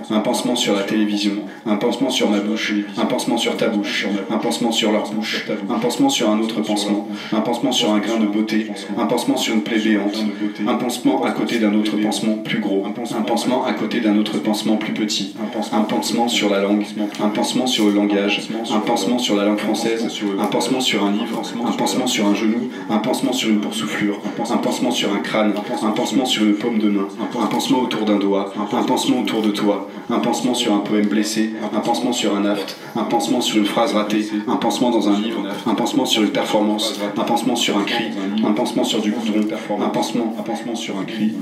un pansement sur la télévision, un pansement sur ma bouche, un pansement sur ta bouche, un pansement sur leur bouche, un pansement sur un autre pansement, un pansement sur un grain de beauté, un pansement sur une plaie béante, un pansement à côté d'un autre pansement plus gros, un pansement à côté d'un autre pansement plus petit, un pansement sur la langue, un pansement sur le langage, un pansement sur la langue française, un pansement sur un livre, un pansement sur un genou, un pansement sur une boursouflure, un pansement sur un crâne, un pansement sur une paume de main, un pansement autour d'un doigt, un pansement autour de toi, un pansement sur un poème blessé, un pansement sur un aft, un pansement sur une phrase ratée, un pansement dans un livre, un pansement sur une performance, un pansement sur un cri, un pansement sur du goudron, un pansement sur un cri.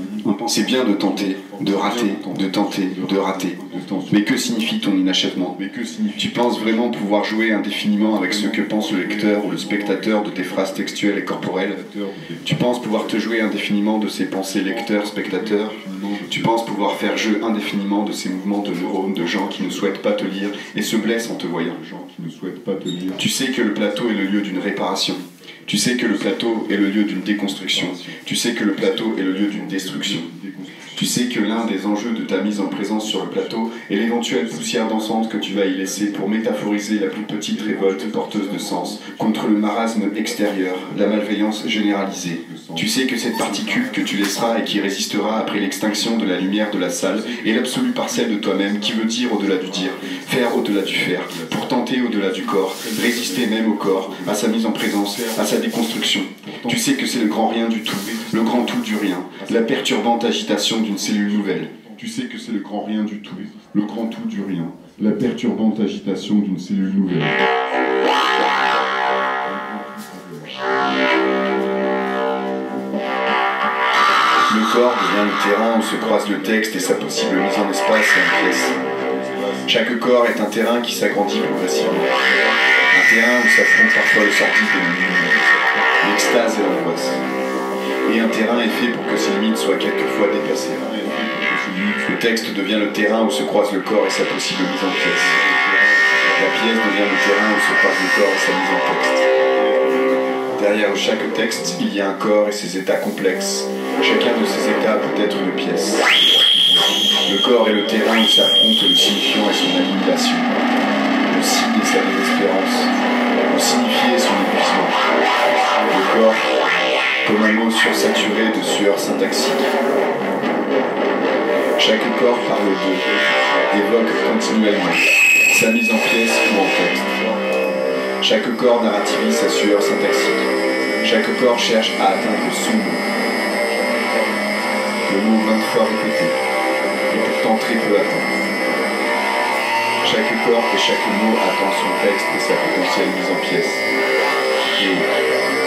C'est bien de tenter, de rater, de tenter, de rater. Mais que signifie ton inachèvement? Tu penses vraiment pouvoir jouer indéfiniment avec ce que pense le lecteur ou le spectateur de tes phrases textuelles et corporelles? Tu penses pouvoir te jouer indéfiniment de ces pensées lecteurs-spectateurs? Tu penses pouvoir faire jeu indéfiniment de ces mouvements de neurones de gens qui ne souhaitent pas te lire et se blessent en te voyant? Tu sais que le plateau est le lieu d'une réparation. Tu sais que le plateau est le lieu d'une déconstruction. Tu sais que le plateau est le lieu d'une destruction. Tu sais que l'un des enjeux de ta mise en présence sur le plateau est l'éventuelle poussière dansante que tu vas y laisser pour métaphoriser la plus petite révolte porteuse de sens contre le marasme extérieur, la malveillance généralisée. Tu sais que cette particule que tu laisseras et qui résistera après l'extinction de la lumière de la salle est l'absolue parcelle de toi-même qui veut dire au-delà du dire, faire au-delà du faire, pour tenter au-delà du corps, résister même au corps, à sa mise en présence, à sa déconstruction. Tu sais que c'est le grand rien du tout, le grand tout du rien, la perturbante agitation d'une cellule nouvelle. Tu sais que c'est le grand rien du tout, le grand tout du rien, la perturbante agitation d'une cellule nouvelle. Le corps devient le terrain où se croise le texte et sa possible mise en espace et en pièces. Chaque corps est un terrain qui s'agrandit progressivement. Un terrain où s'affrontent parfois le sordide et le lumineux, l'extase et l'angoisse. Et un terrain est fait pour que ses limites soient quelquefois dépassées. Le texte devient le terrain où se croise le corps et sa possible mise en pièces. La pièce devient le terrain où se croise le corps et sa mise en texte. Derrière chaque texte, il y a un corps et ses états complexes. Chacun de ces états peut être une pièce. Le corps est le terrain où s'affrontent le signifiant et son annihilation. Le signe et sa désespérance. Le signifié et son épuisement. Le corps comme un mot sursaturé de sueur syntaxique. Chaque corps parle d'eux, évoque continuellement sa mise en pièce ou en texte. Chaque corps narrativise sa sueur syntaxique. Chaque corps cherche à atteindre son mot. Le mot 20 fois répété, et pourtant très peu atteint. Chaque corps et chaque mot attend son texte et sa potentielle mise en pièce. Et,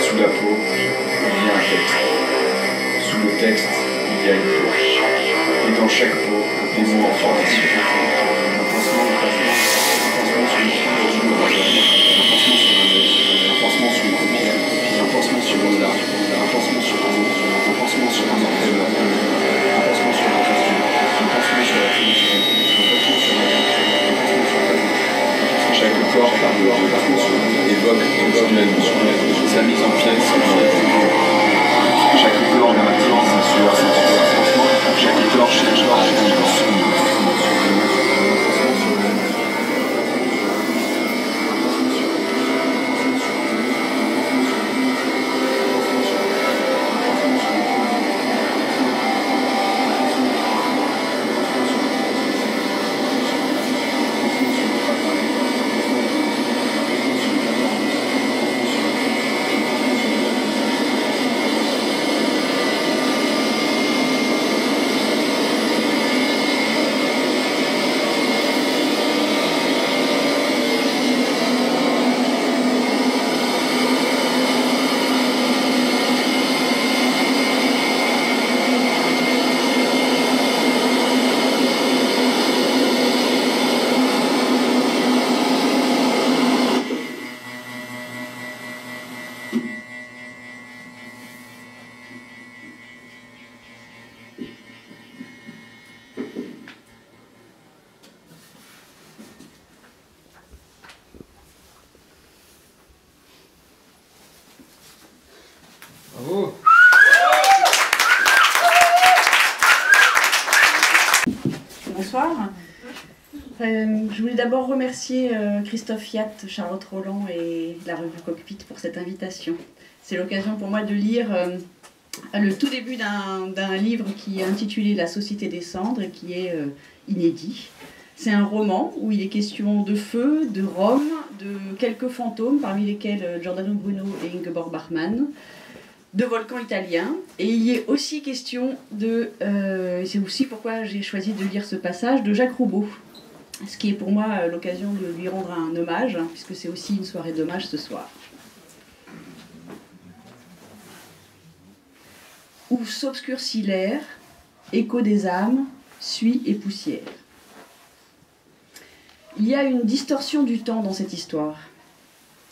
sous la peau, il y a un texte. Sous le texte, il y a une peau. Et dans chaque peau, des mots en formation. Un pansement sur une figure du mot, un pansement sur un œil, un pansement sur une paupière, un pansement sur une larme, un pansement sur un mot, un pansement sur un orthèse, un pansement sur un costume, un pansement sur la télévision, un pansement sur la chaque corps parle de évoque continuellement sa mise en pièce. Chaque corps narrative sa sueur, chaque corps cherche à atteindre son mot. Je voulais d'abord remercier Christophe Yatt, Charlotte Roland et la revue Cockpit pour cette invitation. C'est l'occasion pour moi de lire le tout début d'un livre qui est intitulé La Société des Cendres et qui est inédit. C'est un roman où il est question de feu, de Rome, de quelques fantômes, parmi lesquels Giordano Bruno et Ingeborg Bachmann, de volcans italiens. Et il y est aussi question de, c'est aussi pourquoi j'ai choisi de lire ce passage, de Jacques Roubaud. Ce qui est pour moi l'occasion de lui rendre un hommage, hein, puisque c'est aussi une soirée d'hommage ce soir. Où s'obscurcit l'air, écho des âmes, suie et poussière. Il y a une distorsion du temps dans cette histoire.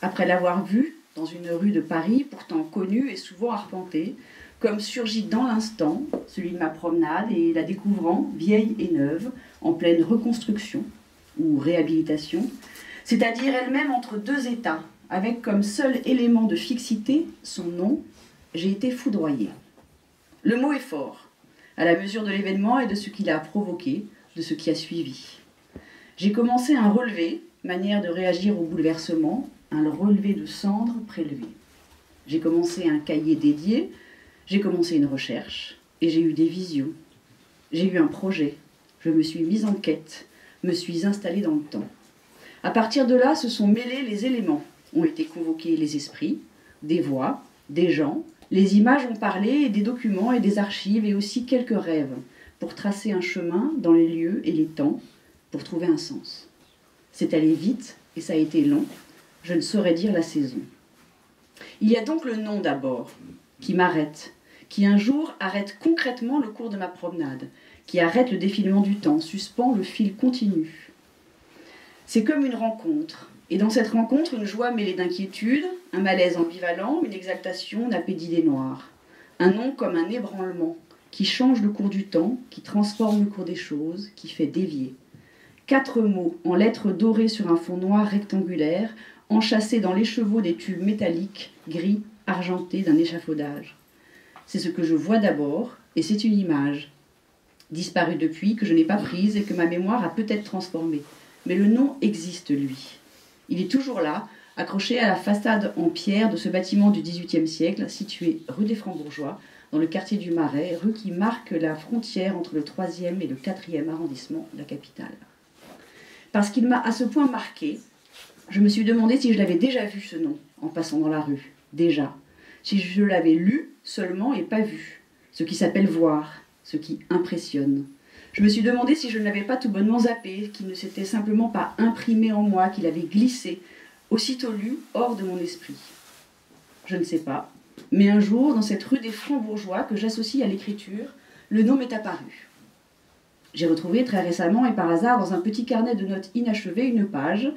Après l'avoir vue dans une rue de Paris, pourtant connue et souvent arpentée, comme surgit dans l'instant, celui de ma promenade, et la découvrant, vieille et neuve, en pleine reconstruction ou réhabilitation, c'est-à-dire elle-même entre deux états, avec comme seul élément de fixité son nom, j'ai été foudroyée. Le mot est fort, à la mesure de l'événement et de ce qu'il a provoqué, de ce qui a suivi. J'ai commencé un relevé, manière de réagir au bouleversement, un relevé de cendres prélevées. J'ai commencé un cahier dédié, j'ai commencé une recherche, et j'ai eu des visions. J'ai eu un projet, je me suis mise en quête, me suis installée dans le temps. À partir de là, se sont mêlés les éléments. Ont été convoqués les esprits, des voix, des gens, les images ont parlé, et des documents et des archives, et aussi quelques rêves, pour tracer un chemin dans les lieux et les temps, pour trouver un sens. C'est allé vite, et ça a été long, je ne saurais dire la saison. Il y a donc le nom d'abord, qui m'arrête, qui un jour arrête concrètement le cours de ma promenade, qui arrête le défilement du temps, suspend le fil continu. C'est comme une rencontre, et dans cette rencontre, une joie mêlée d'inquiétude, un malaise ambivalent, une exaltation nappée d'idées noires. Un nom comme un ébranlement, qui change le cours du temps, qui transforme le cours des choses, qui fait dévier. 4 mots en lettres dorées sur un fond noir rectangulaire, enchâssés dans l'écheveau des tubes métalliques, gris, argentés d'un échafaudage. C'est ce que je vois d'abord, et c'est une image, disparue depuis, que je n'ai pas prise et que ma mémoire a peut-être transformée. Mais le nom existe, lui. Il est toujours là, accroché à la façade en pierre de ce bâtiment du XVIIIe siècle, situé rue des Francs-Bourgeois, dans le quartier du Marais, rue qui marque la frontière entre le 3e et le 4e arrondissement de la capitale. Parce qu'il m'a à ce point marqué, je me suis demandé si je l'avais déjà vu ce nom, en passant dans la rue, déjà. Si je l'avais lu seulement et pas vu, ce qui s'appelle voir, ce qui impressionne. Je me suis demandé si je ne l'avais pas tout bonnement zappé, qu'il ne s'était simplement pas imprimé en moi, qu'il avait glissé, aussitôt lu, hors de mon esprit. Je ne sais pas, mais un jour, dans cette rue des Francs-Bourgeois que j'associe à l'écriture, le nom m'est apparu. J'ai retrouvé très récemment et par hasard dans un petit carnet de notes inachevé une page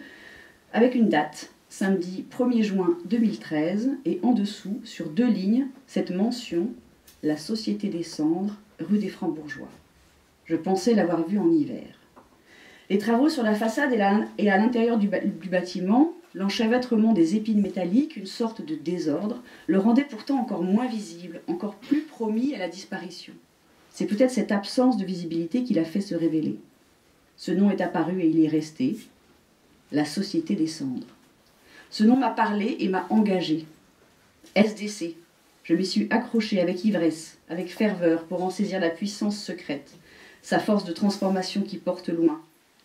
avec une date, samedi 1er juin 2013, et en dessous, sur 2 lignes, cette mention « La Société des Cendres, rue des Francs-Bourgeois ». Je pensais l'avoir vu en hiver. Les travaux sur la façade et à l'intérieur du bâtiment, l'enchevêtrement des épines métalliques, une sorte de désordre, le rendaient pourtant encore moins visible, encore plus promis à la disparition. C'est peut-être cette absence de visibilité qui l'a fait se révéler. Ce nom est apparu et il est resté, la Société des Cendres. Ce nom m'a parlé et m'a engagé. SDC. Je m'y suis accrochée avec ivresse, avec ferveur, pour en saisir la puissance secrète, sa force de transformation qui porte loin,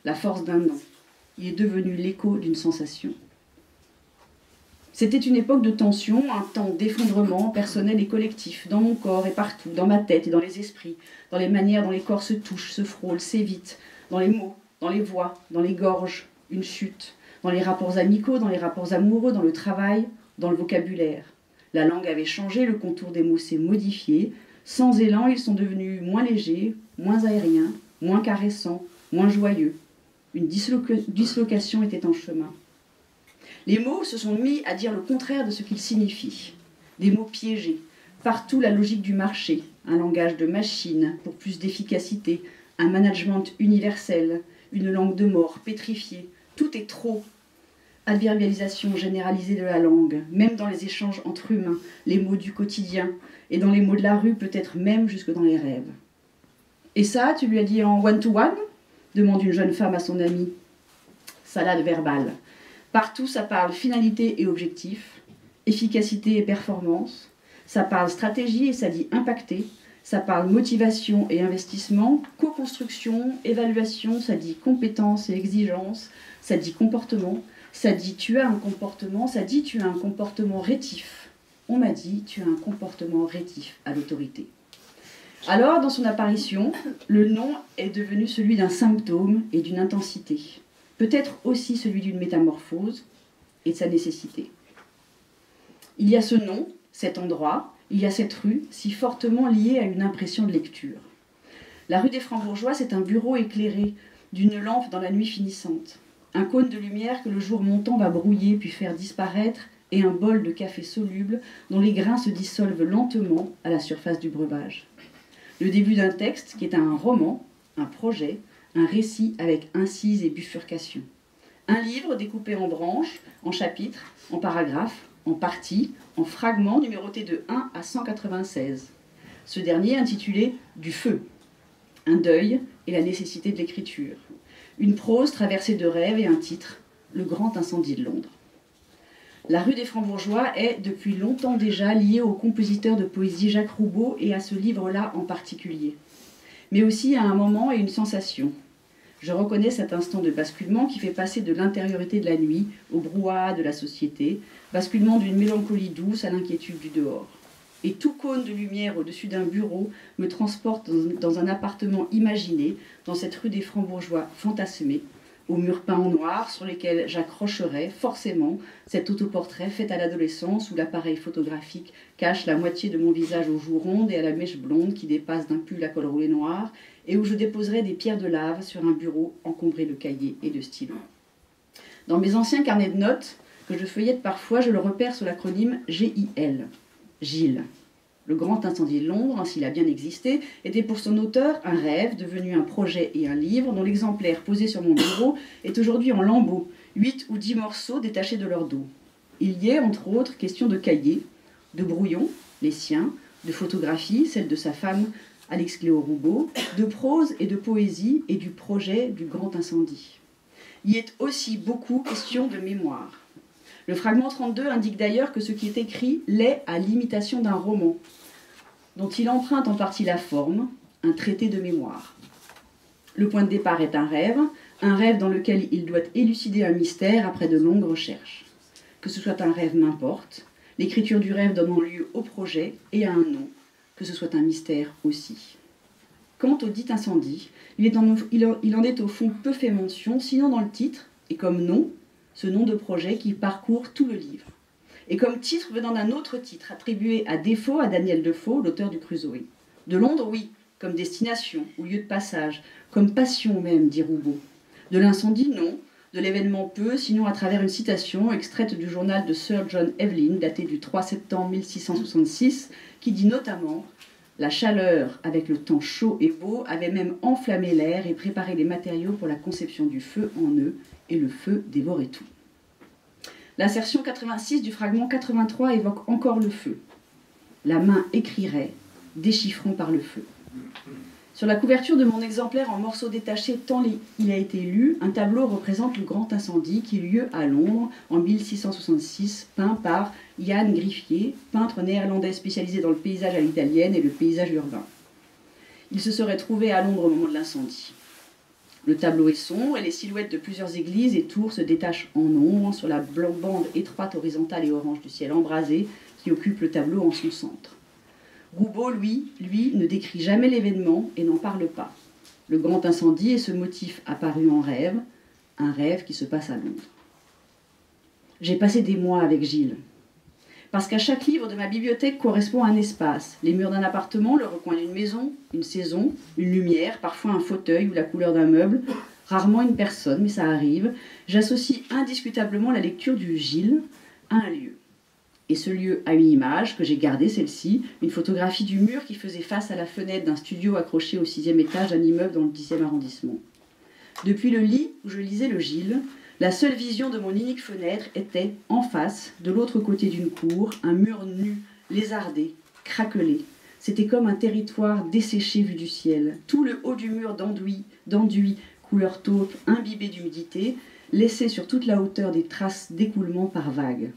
la force d'un nom. Il est devenu l'écho d'une sensation. C'était une époque de tension, un temps d'effondrement personnel et collectif, dans mon corps et partout, dans ma tête et dans les esprits, dans les manières dont les corps se touchent, se frôlent, s'évitent, dans les mots, dans les voix, dans les gorges, une chute, dans les rapports amicaux, dans les rapports amoureux, dans le travail, dans le vocabulaire. La langue avait changé, le contour des mots s'est modifié. Sans élan, ils sont devenus moins légers, moins aériens, moins caressants, moins joyeux. Une dislocation était en chemin. Les mots se sont mis à dire le contraire de ce qu'ils signifient. Des mots piégés, partout la logique du marché, un langage de machine pour plus d'efficacité, un management universel, une langue de mort pétrifiée. Tout est trop. Adverbialisation généralisée de la langue, même dans les échanges entre humains, les mots du quotidien, et dans les mots de la rue, peut-être même jusque dans les rêves. « Et ça, tu lui as dit en one-to-one » demande une jeune femme à son amie. salade verbale. Partout, ça parle finalité et objectif, efficacité et performance, ça parle stratégie et ça dit impacter, ça parle motivation et investissement, co-construction, évaluation, ça dit compétence et exigence, ça dit comportement, ça dit tu as un comportement, ça dit tu as un comportement rétif. On m'a dit tu as un comportement rétif à l'autorité. Alors, dans son apparition, le nom est devenu celui d'un symptôme et d'une intensité. Peut-être aussi celui d'une métamorphose et de sa nécessité. Il y a ce nom, cet endroit, il y a cette rue, si fortement liée à une impression de lecture. La rue des Francs-Bourgeois, c'est un bureau éclairé d'une lampe dans la nuit finissante. Un cône de lumière que le jour montant va brouiller puis faire disparaître, et un bol de café soluble dont les grains se dissolvent lentement à la surface du breuvage. Le début d'un texte qui est un roman, un projet, un récit avec incise et bifurcation. Un livre découpé en branches, en chapitres, en paragraphes, en parties, en fragments numérotés de 1 à 196. Ce dernier intitulé « Du feu », un deuil et la nécessité de l'écriture. Une prose traversée de rêves et un titre, « Le grand incendie de Londres ». La rue des Francs-Bourgeois est, depuis longtemps déjà, liée au compositeur de poésie Jacques Roubaud et à ce livre-là en particulier. Mais aussi à un moment et une sensation. Je reconnais cet instant de basculement qui fait passer de l'intériorité de la nuit au brouhaha de la société, basculement d'une mélancolie douce à l'inquiétude du dehors. Et tout cône de lumière au-dessus d'un bureau me transporte dans un appartement imaginé, dans cette rue des Francs-Bourgeois fantasmée, aux murs peints en noir sur lesquels j'accrocherai forcément cet autoportrait fait à l'adolescence où l'appareil photographique cache la moitié de mon visage aux joues rondes et à la mèche blonde qui dépasse d'un pull à col roulé noir et où je déposerai des pierres de lave sur un bureau encombré de cahiers et de stylos. Dans mes anciens carnets de notes, que je feuillette parfois, je le repère sous l'acronyme GIL, Gilles. Le grand incendie de Londres, s'il a bien existé, était pour son auteur un rêve devenu un projet et un livre dont l'exemplaire posé sur mon bureau est aujourd'hui en lambeaux, 8 ou 10 morceaux détachés de leur dos. Il y est, entre autres, question de cahiers, de brouillons, les siens, de photographies, celles de sa femme Alix Cléo Roubaud, de prose et de poésie et du projet du grand incendie. Il y est aussi beaucoup question de mémoire. Le fragment 32 indique d'ailleurs que ce qui est écrit l'est à l'imitation d'un roman, dont il emprunte en partie la forme, un traité de mémoire. Le point de départ est un rêve dans lequel il doit élucider un mystère après de longues recherches. Que ce soit un rêve, m'importe, l'écriture du rêve donnant lieu au projet et à un nom, que ce soit un mystère aussi. Quant au dit incendie, il en est au fond peu fait mention, sinon dans le titre, et comme nom, ce nom de projet qui parcourt tout le livre. Et comme titre venant d'un autre titre, attribué à défaut à Daniel Defoe, l'auteur du Crusoé. De Londres, oui, comme destination ou lieu de passage, comme passion même, dit Roubaud. De l'incendie, non. De l'événement, peu, sinon à travers une citation extraite du journal de Sir John Evelyn, daté du 3 septembre 1666, qui dit notamment « La chaleur, avec le temps chaud et beau, avait même enflammé l'air et préparé les matériaux pour la conception du feu en eux, et le feu dévorait tout. » L'insertion 86 du fragment 83 évoque encore le feu. La main écrirait, déchiffrant par le feu. Sur la couverture de mon exemplaire en morceaux détachés tant il a été lu, un tableau représente le grand incendie qui eut lieu à Londres en 1666, peint par Jan Griffier, peintre néerlandais spécialisé dans le paysage à l'italienne et le paysage urbain. Il se serait trouvé à Londres au moment de l'incendie. Le tableau est sombre et les silhouettes de plusieurs églises et tours se détachent en ombre sur la bande étroite horizontale et orange du ciel embrasé qui occupe le tableau en son centre. Roubaud, lui, ne décrit jamais l'événement et n'en parle pas. Le grand incendie est ce motif apparu en rêve, un rêve qui se passe à Londres. J'ai passé des mois avec Gilles. Parce qu'à chaque livre de ma bibliothèque correspond un espace, les murs d'un appartement, le recoin d'une maison, une saison, une lumière, parfois un fauteuil ou la couleur d'un meuble, rarement une personne, mais ça arrive. J'associe indiscutablement la lecture du Gilles à un lieu. Et ce lieu a une image, que j'ai gardée, celle-ci, une photographie du mur qui faisait face à la fenêtre d'un studio accroché au 6e étage d'un immeuble dans le 10e arrondissement. Depuis le lit où je lisais le Gilles, la seule vision de mon unique fenêtre était, en face, de l'autre côté d'une cour, un mur nu, lézardé, craquelé. C'était comme un territoire desséché vu du ciel. Tout le haut du mur d'enduit, couleur taupe, imbibé d'humidité, laisser sur toute la hauteur des traces d'écoulement par vagues.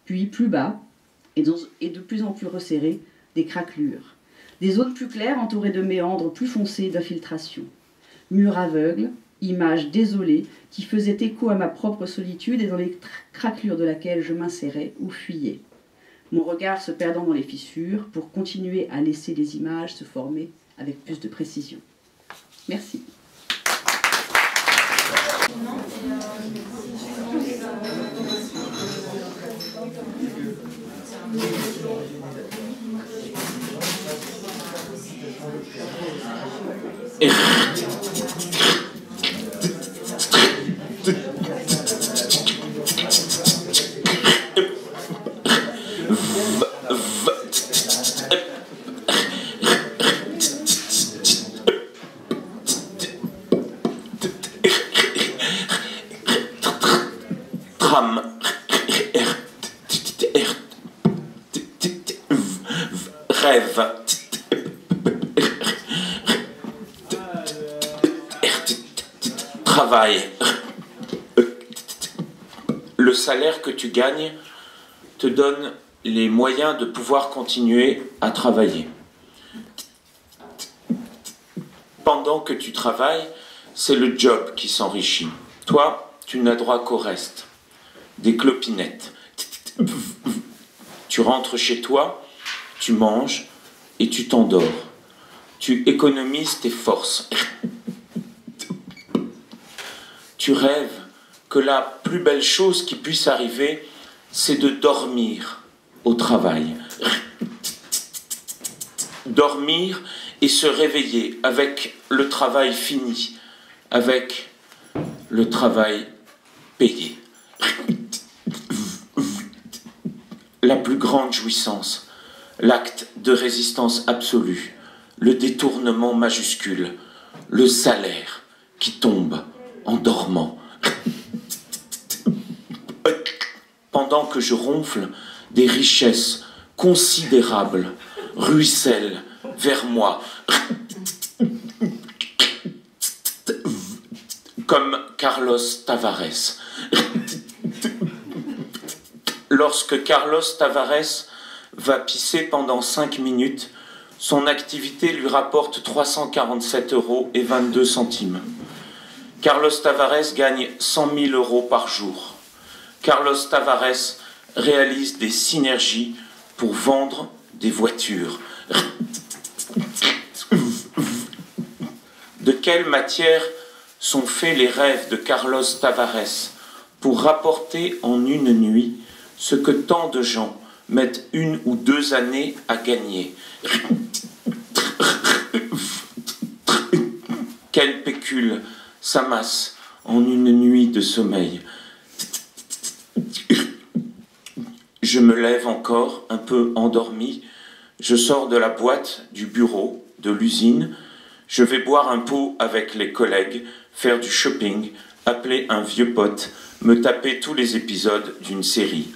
Puis plus bas, et de plus en plus resserrées, des craquelures. Des zones plus claires entourées de méandres plus foncés d'infiltration. Murs aveugles, images désolées qui faisaient écho à ma propre solitude et dans les craquelures de laquelle je m'insérais ou fuyais. Mon regard se perdant dans les fissures pour continuer à laisser les images se former avec plus de précision. Merci. Rêve. Travail. Le salaire que tu gagnes te donne les moyens de pouvoir continuer à travailler. Pendant que tu travailles, c'est le job qui s'enrichit. Toi, tu n'as droit qu'au reste. Des clopinettes. Tu rentres chez toi, tu manges et tu t'endors. Tu économises tes forces. Tu rêves que la plus belle chose qui puisse arriver, c'est de dormir au travail. Dormir et se réveiller avec le travail fini, avec le travail payé. La plus grande jouissance, l'acte de résistance absolue, le détournement majuscule, le salaire qui tombe en dormant. Pendant que je ronfle, des richesses considérables ruissellent vers moi, comme Carlos Tavares. Lorsque Carlos Tavares va pisser pendant 5 minutes, son activité lui rapporte 347,22 €. Carlos Tavares gagne 100 000 € par jour. Carlos Tavares réalise des synergies pour vendre des voitures. De quelle matière sont faits les rêves de Carlos Tavares pour rapporter en une nuit ce que tant de gens mettent 1 ou 2 années à gagner? Quel pécule s'amasse en une nuit de sommeil? Je me lève encore, un peu endormi. Je sors de la boîte, du bureau, de l'usine. Je vais boire un pot avec les collègues, faire du shopping, appeler un vieux pote, me taper tous les épisodes d'une série.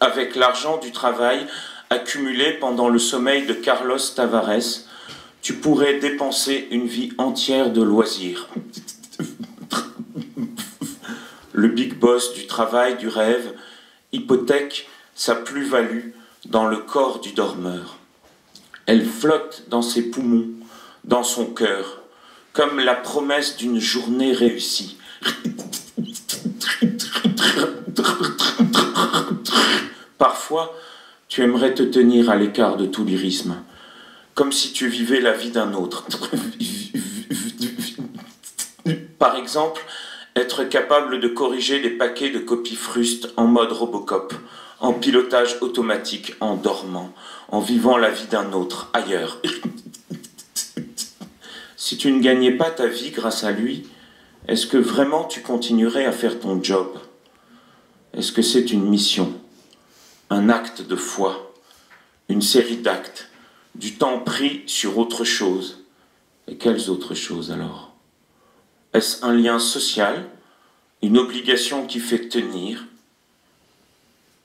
Avec l'argent du travail accumulé pendant le sommeil de Carlos Tavares, tu pourrais dépenser une vie entière de loisirs. Le big boss du travail, du rêve, hypothèque sa plus-value dans le corps du dormeur. Elle flotte dans ses poumons, dans son cœur, comme la promesse d'une journée réussie. Parfois, tu aimerais te tenir à l'écart de tout lyrisme, comme si tu vivais la vie d'un autre. Par exemple, être capable de corriger des paquets de copies frustes en mode Robocop, en pilotage automatique, en dormant, en vivant la vie d'un autre, ailleurs. Si tu ne gagnais pas ta vie grâce à lui, est-ce que vraiment tu continuerais à faire ton job? Est-ce que c'est une mission, un acte de foi, une série d'actes, du temps pris sur autre chose? Et quelles autres choses alors? Est-ce un lien social, une obligation qui fait tenir?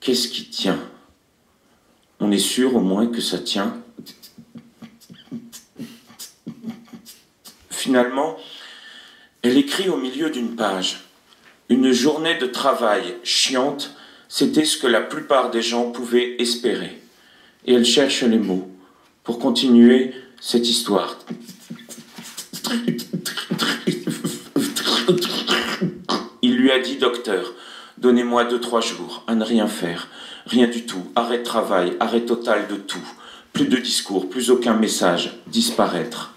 Qu'est-ce qui tient? On est sûr au moins que ça tient. Finalement, Elle écrit au milieu d'une page. Une journée de travail chiante, c'était ce que la plupart des gens pouvaient espérer. Et elle cherche les mots pour continuer cette histoire. Il lui a dit, docteur, donnez-moi 2-3 jours à ne rien faire, rien du tout, arrêt de travail, arrêt total de tout, plus de discours, plus aucun message, disparaître.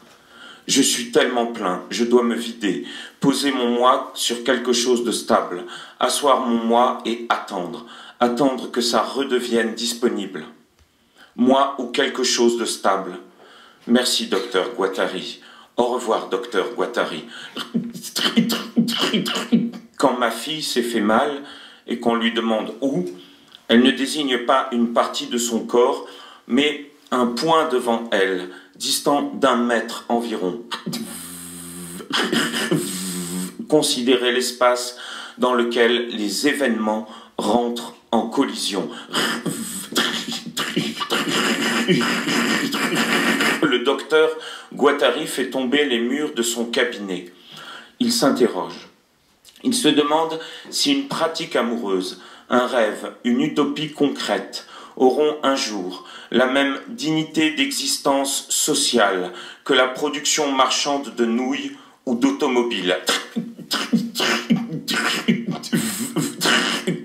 Je suis tellement plein, je dois me vider, poser mon moi sur quelque chose de stable, asseoir mon moi et attendre, attendre que ça redevienne disponible. Moi ou quelque chose de stable. Merci, docteur Guattari. Au revoir, docteur Guattari. Quand ma fille s'est fait mal et qu'on lui demande où, elle ne désigne pas une partie de son corps, mais un point devant elle, distant d'1 mètre environ. Considérez l'espace dans lequel les événements rentrent en collision. Le docteur Guattari fait tomber les murs de son cabinet. Il s'interroge. Il se demande si une pratique amoureuse, un rêve, une utopie concrète auront un jour la même dignité d'existence sociale que la production marchande de nouilles ou d'automobiles.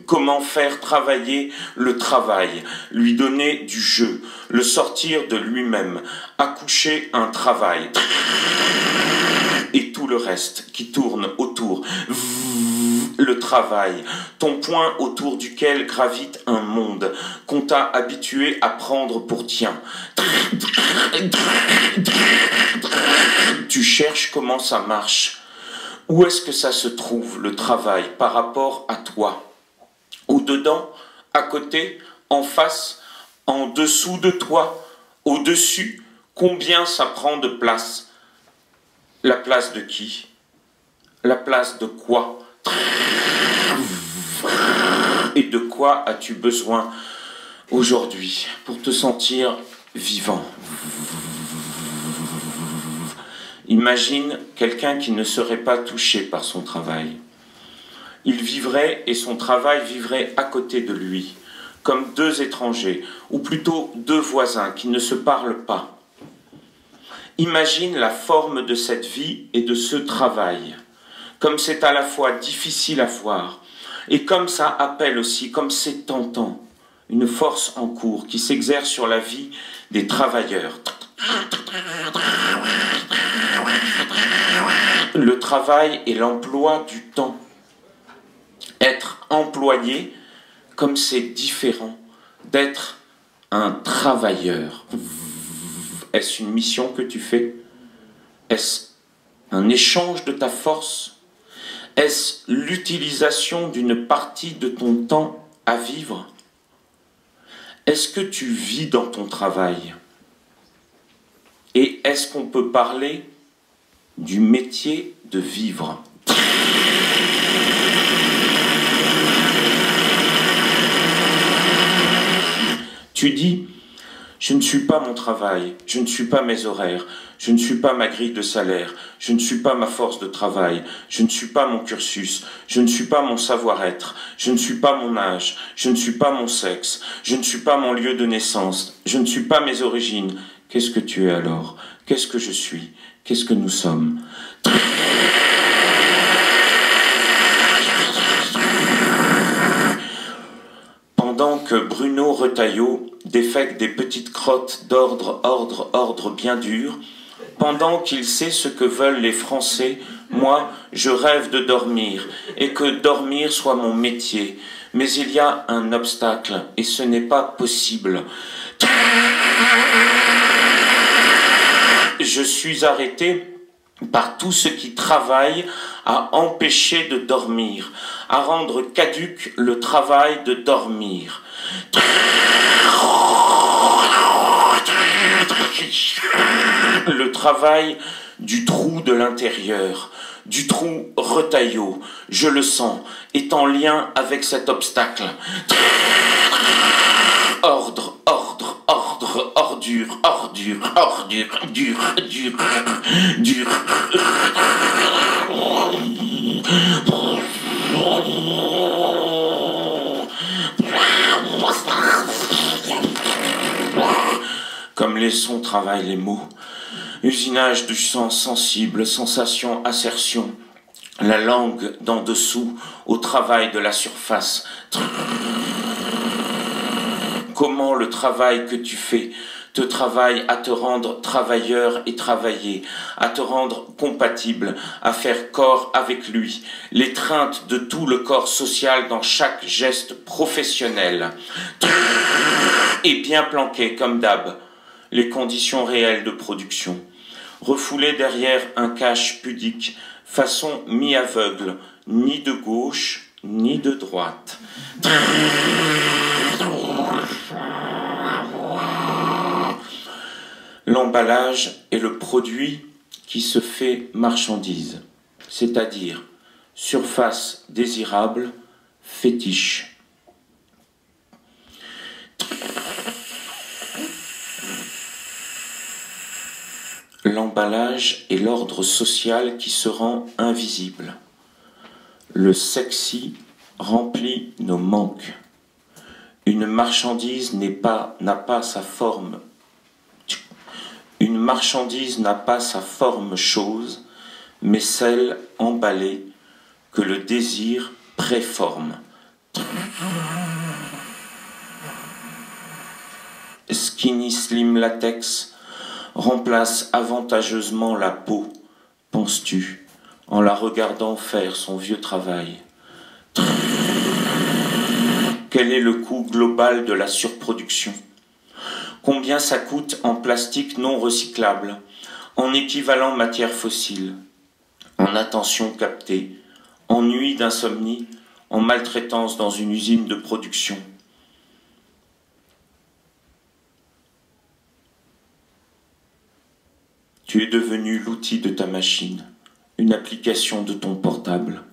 Comment faire travailler le travail, lui donner du jeu, le sortir de lui-même, accoucher un travail. Et tout le reste qui tourne autour. Le travail, ton point autour duquel gravite un monde qu'on t'a habitué à prendre pour tien. Tu cherches comment ça marche. Où est-ce que ça se trouve, le travail, par rapport à toi? Au-dedans, à côté, en face, en dessous de toi, au-dessus, combien ça prend de place? La place de qui? La place de quoi? Et de quoi as-tu besoin aujourd'hui pour te sentir vivant? Imagine quelqu'un qui ne serait pas touché par son travail. Il vivrait et son travail vivrait à côté de lui, comme 2 étrangers, ou plutôt 2 voisins qui ne se parlent pas. Imagine la forme de cette vie et de ce travail, comme c'est à la fois difficile à voir, et comme ça appelle aussi, comme c'est tentant, une force en cours qui s'exerce sur la vie des travailleurs. Le travail et l'emploi du temps. Être employé, comme c'est différent d'être un travailleur. Est-ce une mission que tu fais? Est-ce un échange de ta force? Est-ce l'utilisation d'une partie de ton temps à vivre? Est-ce que tu vis dans ton travail? Et est-ce qu'on peut parler du métier de vivre? Tu dis, je ne suis pas mon travail, je ne suis pas mes horaires, je ne suis pas ma grille de salaire, je ne suis pas ma force de travail, je ne suis pas mon cursus, je ne suis pas mon savoir-être, je ne suis pas mon âge, je ne suis pas mon sexe, je ne suis pas mon lieu de naissance, je ne suis pas mes origines. Qu'est-ce que tu es alors? Qu'est-ce que je suis? Qu'est-ce que nous sommes? Pendant que Bruno Retailleau défecte des petites crottes d'ordre bien dur, pendant qu'il sait ce que veulent les Français, moi, je rêve de dormir, et que dormir soit mon métier. Mais il y a un obstacle, et ce n'est pas possible. Je suis arrêté par tout ce qui travaille à empêcher de dormir, à rendre caduc le travail de dormir. Le travail du trou de l'intérieur, du trou Retailleau, je le sens, est en lien avec cet obstacle. Ordre, ordre, ordre, ordre. ordure, ordure, ordure, dur, dur, dur. Comme les sons travaillent les mots, usinage du sens sensible, sensation, assertion, la langue d'en dessous au travail de la surface. Comment le travail que tu fais te travaille à te rendre travailleur et travailler, à te rendre compatible, à faire corps avec lui, l'étreinte de tout le corps social dans chaque geste professionnel. Et bien planqué comme d'hab, les conditions réelles de production, refoulées derrière un cache pudique, façon mi-aveugle, ni de gauche, ni de droite. L'emballage est le produit qui se fait marchandise, c'est-à-dire surface désirable, fétiche. L'emballage est l'ordre social qui se rend invisible. Le sexy remplit nos manques. Une marchandise n'a pas sa forme. Une marchandise n'a pas sa forme chose, mais celle emballée que le désir préforme. Skinny Slim Latex remplace avantageusement la peau, penses-tu, en la regardant faire son vieux travail. Quel est le coût global de la surproduction? Combien ça coûte en plastique non recyclable, en équivalent matière fossile, en attention captée, en nuit d'insomnie, en maltraitance dans une usine de production? Tu es devenu l'outil de ta machine, une application de ton portable.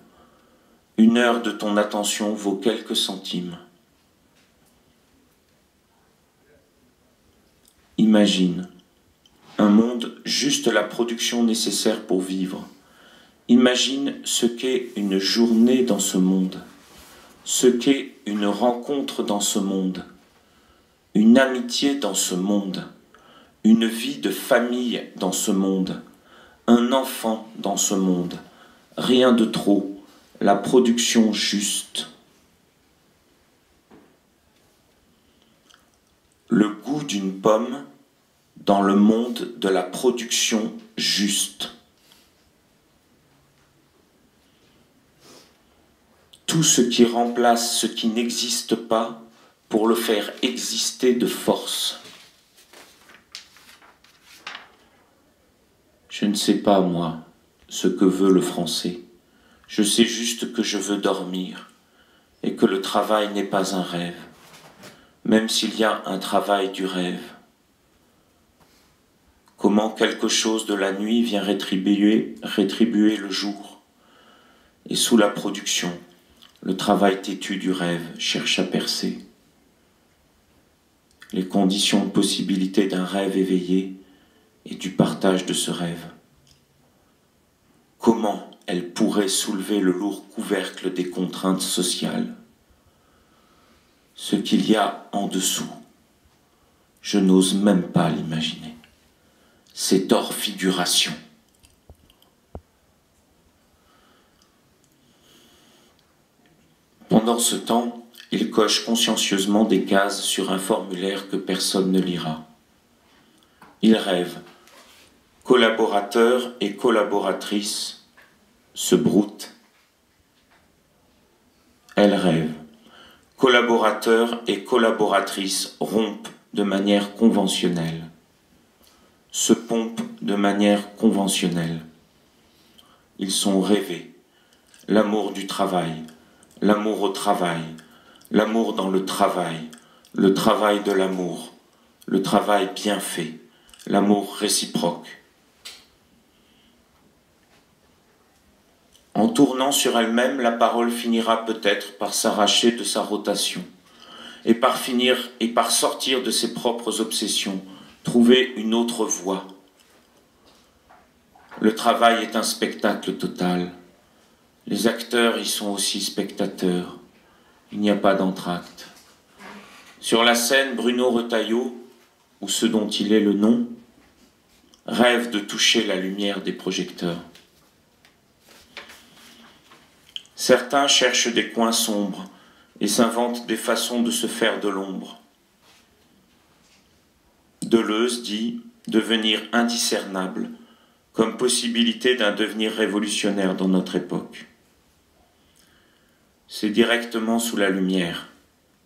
Une heure de ton attention vaut quelques centimes. Imagine un monde juste la production nécessaire pour vivre. Imagine ce qu'est une journée dans ce monde, ce qu'est une rencontre dans ce monde, une amitié dans ce monde, une vie de famille dans ce monde, un enfant dans ce monde, rien de trop, la production juste. Le goût d'une pomme dans le monde de la production juste. Tout ce qui remplace ce qui n'existe pas pour le faire exister de force. Je ne sais pas, moi, ce que veut le français. Je sais juste que je veux dormir et que le travail n'est pas un rêve, même s'il y a un travail du rêve. Comment quelque chose de la nuit vient rétribuer le jour. Et sous la production, le travail têtu du rêve cherche à percer. Les conditions de possibilité d'un rêve éveillé et du partage de ce rêve. Comment elle pourrait soulever le lourd couvercle des contraintes sociales? Ce qu'il y a en dessous, je n'ose même pas l'imaginer. C'est hors figuration. Pendant ce temps, il coche consciencieusement des cases sur un formulaire que personne ne lira. Il rêve. Collaborateurs et collaboratrices se broutent. Elle rêve. Collaborateurs et collaboratrices rompent de manière conventionnelle. Se pompent de manière conventionnelle. Ils sont rêvés. L'amour du travail, l'amour au travail, l'amour dans le travail de l'amour, le travail bien fait, l'amour réciproque. En tournant sur elle-même, la parole finira peut-être par s'arracher de sa rotation et par sortir de ses propres obsessions, trouver une autre voie. Le travail est un spectacle total. Les acteurs y sont aussi spectateurs. Il n'y a pas d'entracte. Sur la scène, Bruno Retailleau, ou ce dont il est le nom, rêve de toucher la lumière des projecteurs. Certains cherchent des coins sombres et s'inventent des façons de se faire de l'ombre. Deleuze dit « devenir indiscernable » comme possibilité d'un devenir révolutionnaire dans notre époque. C'est directement sous la lumière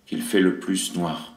qu'il fait le plus noir.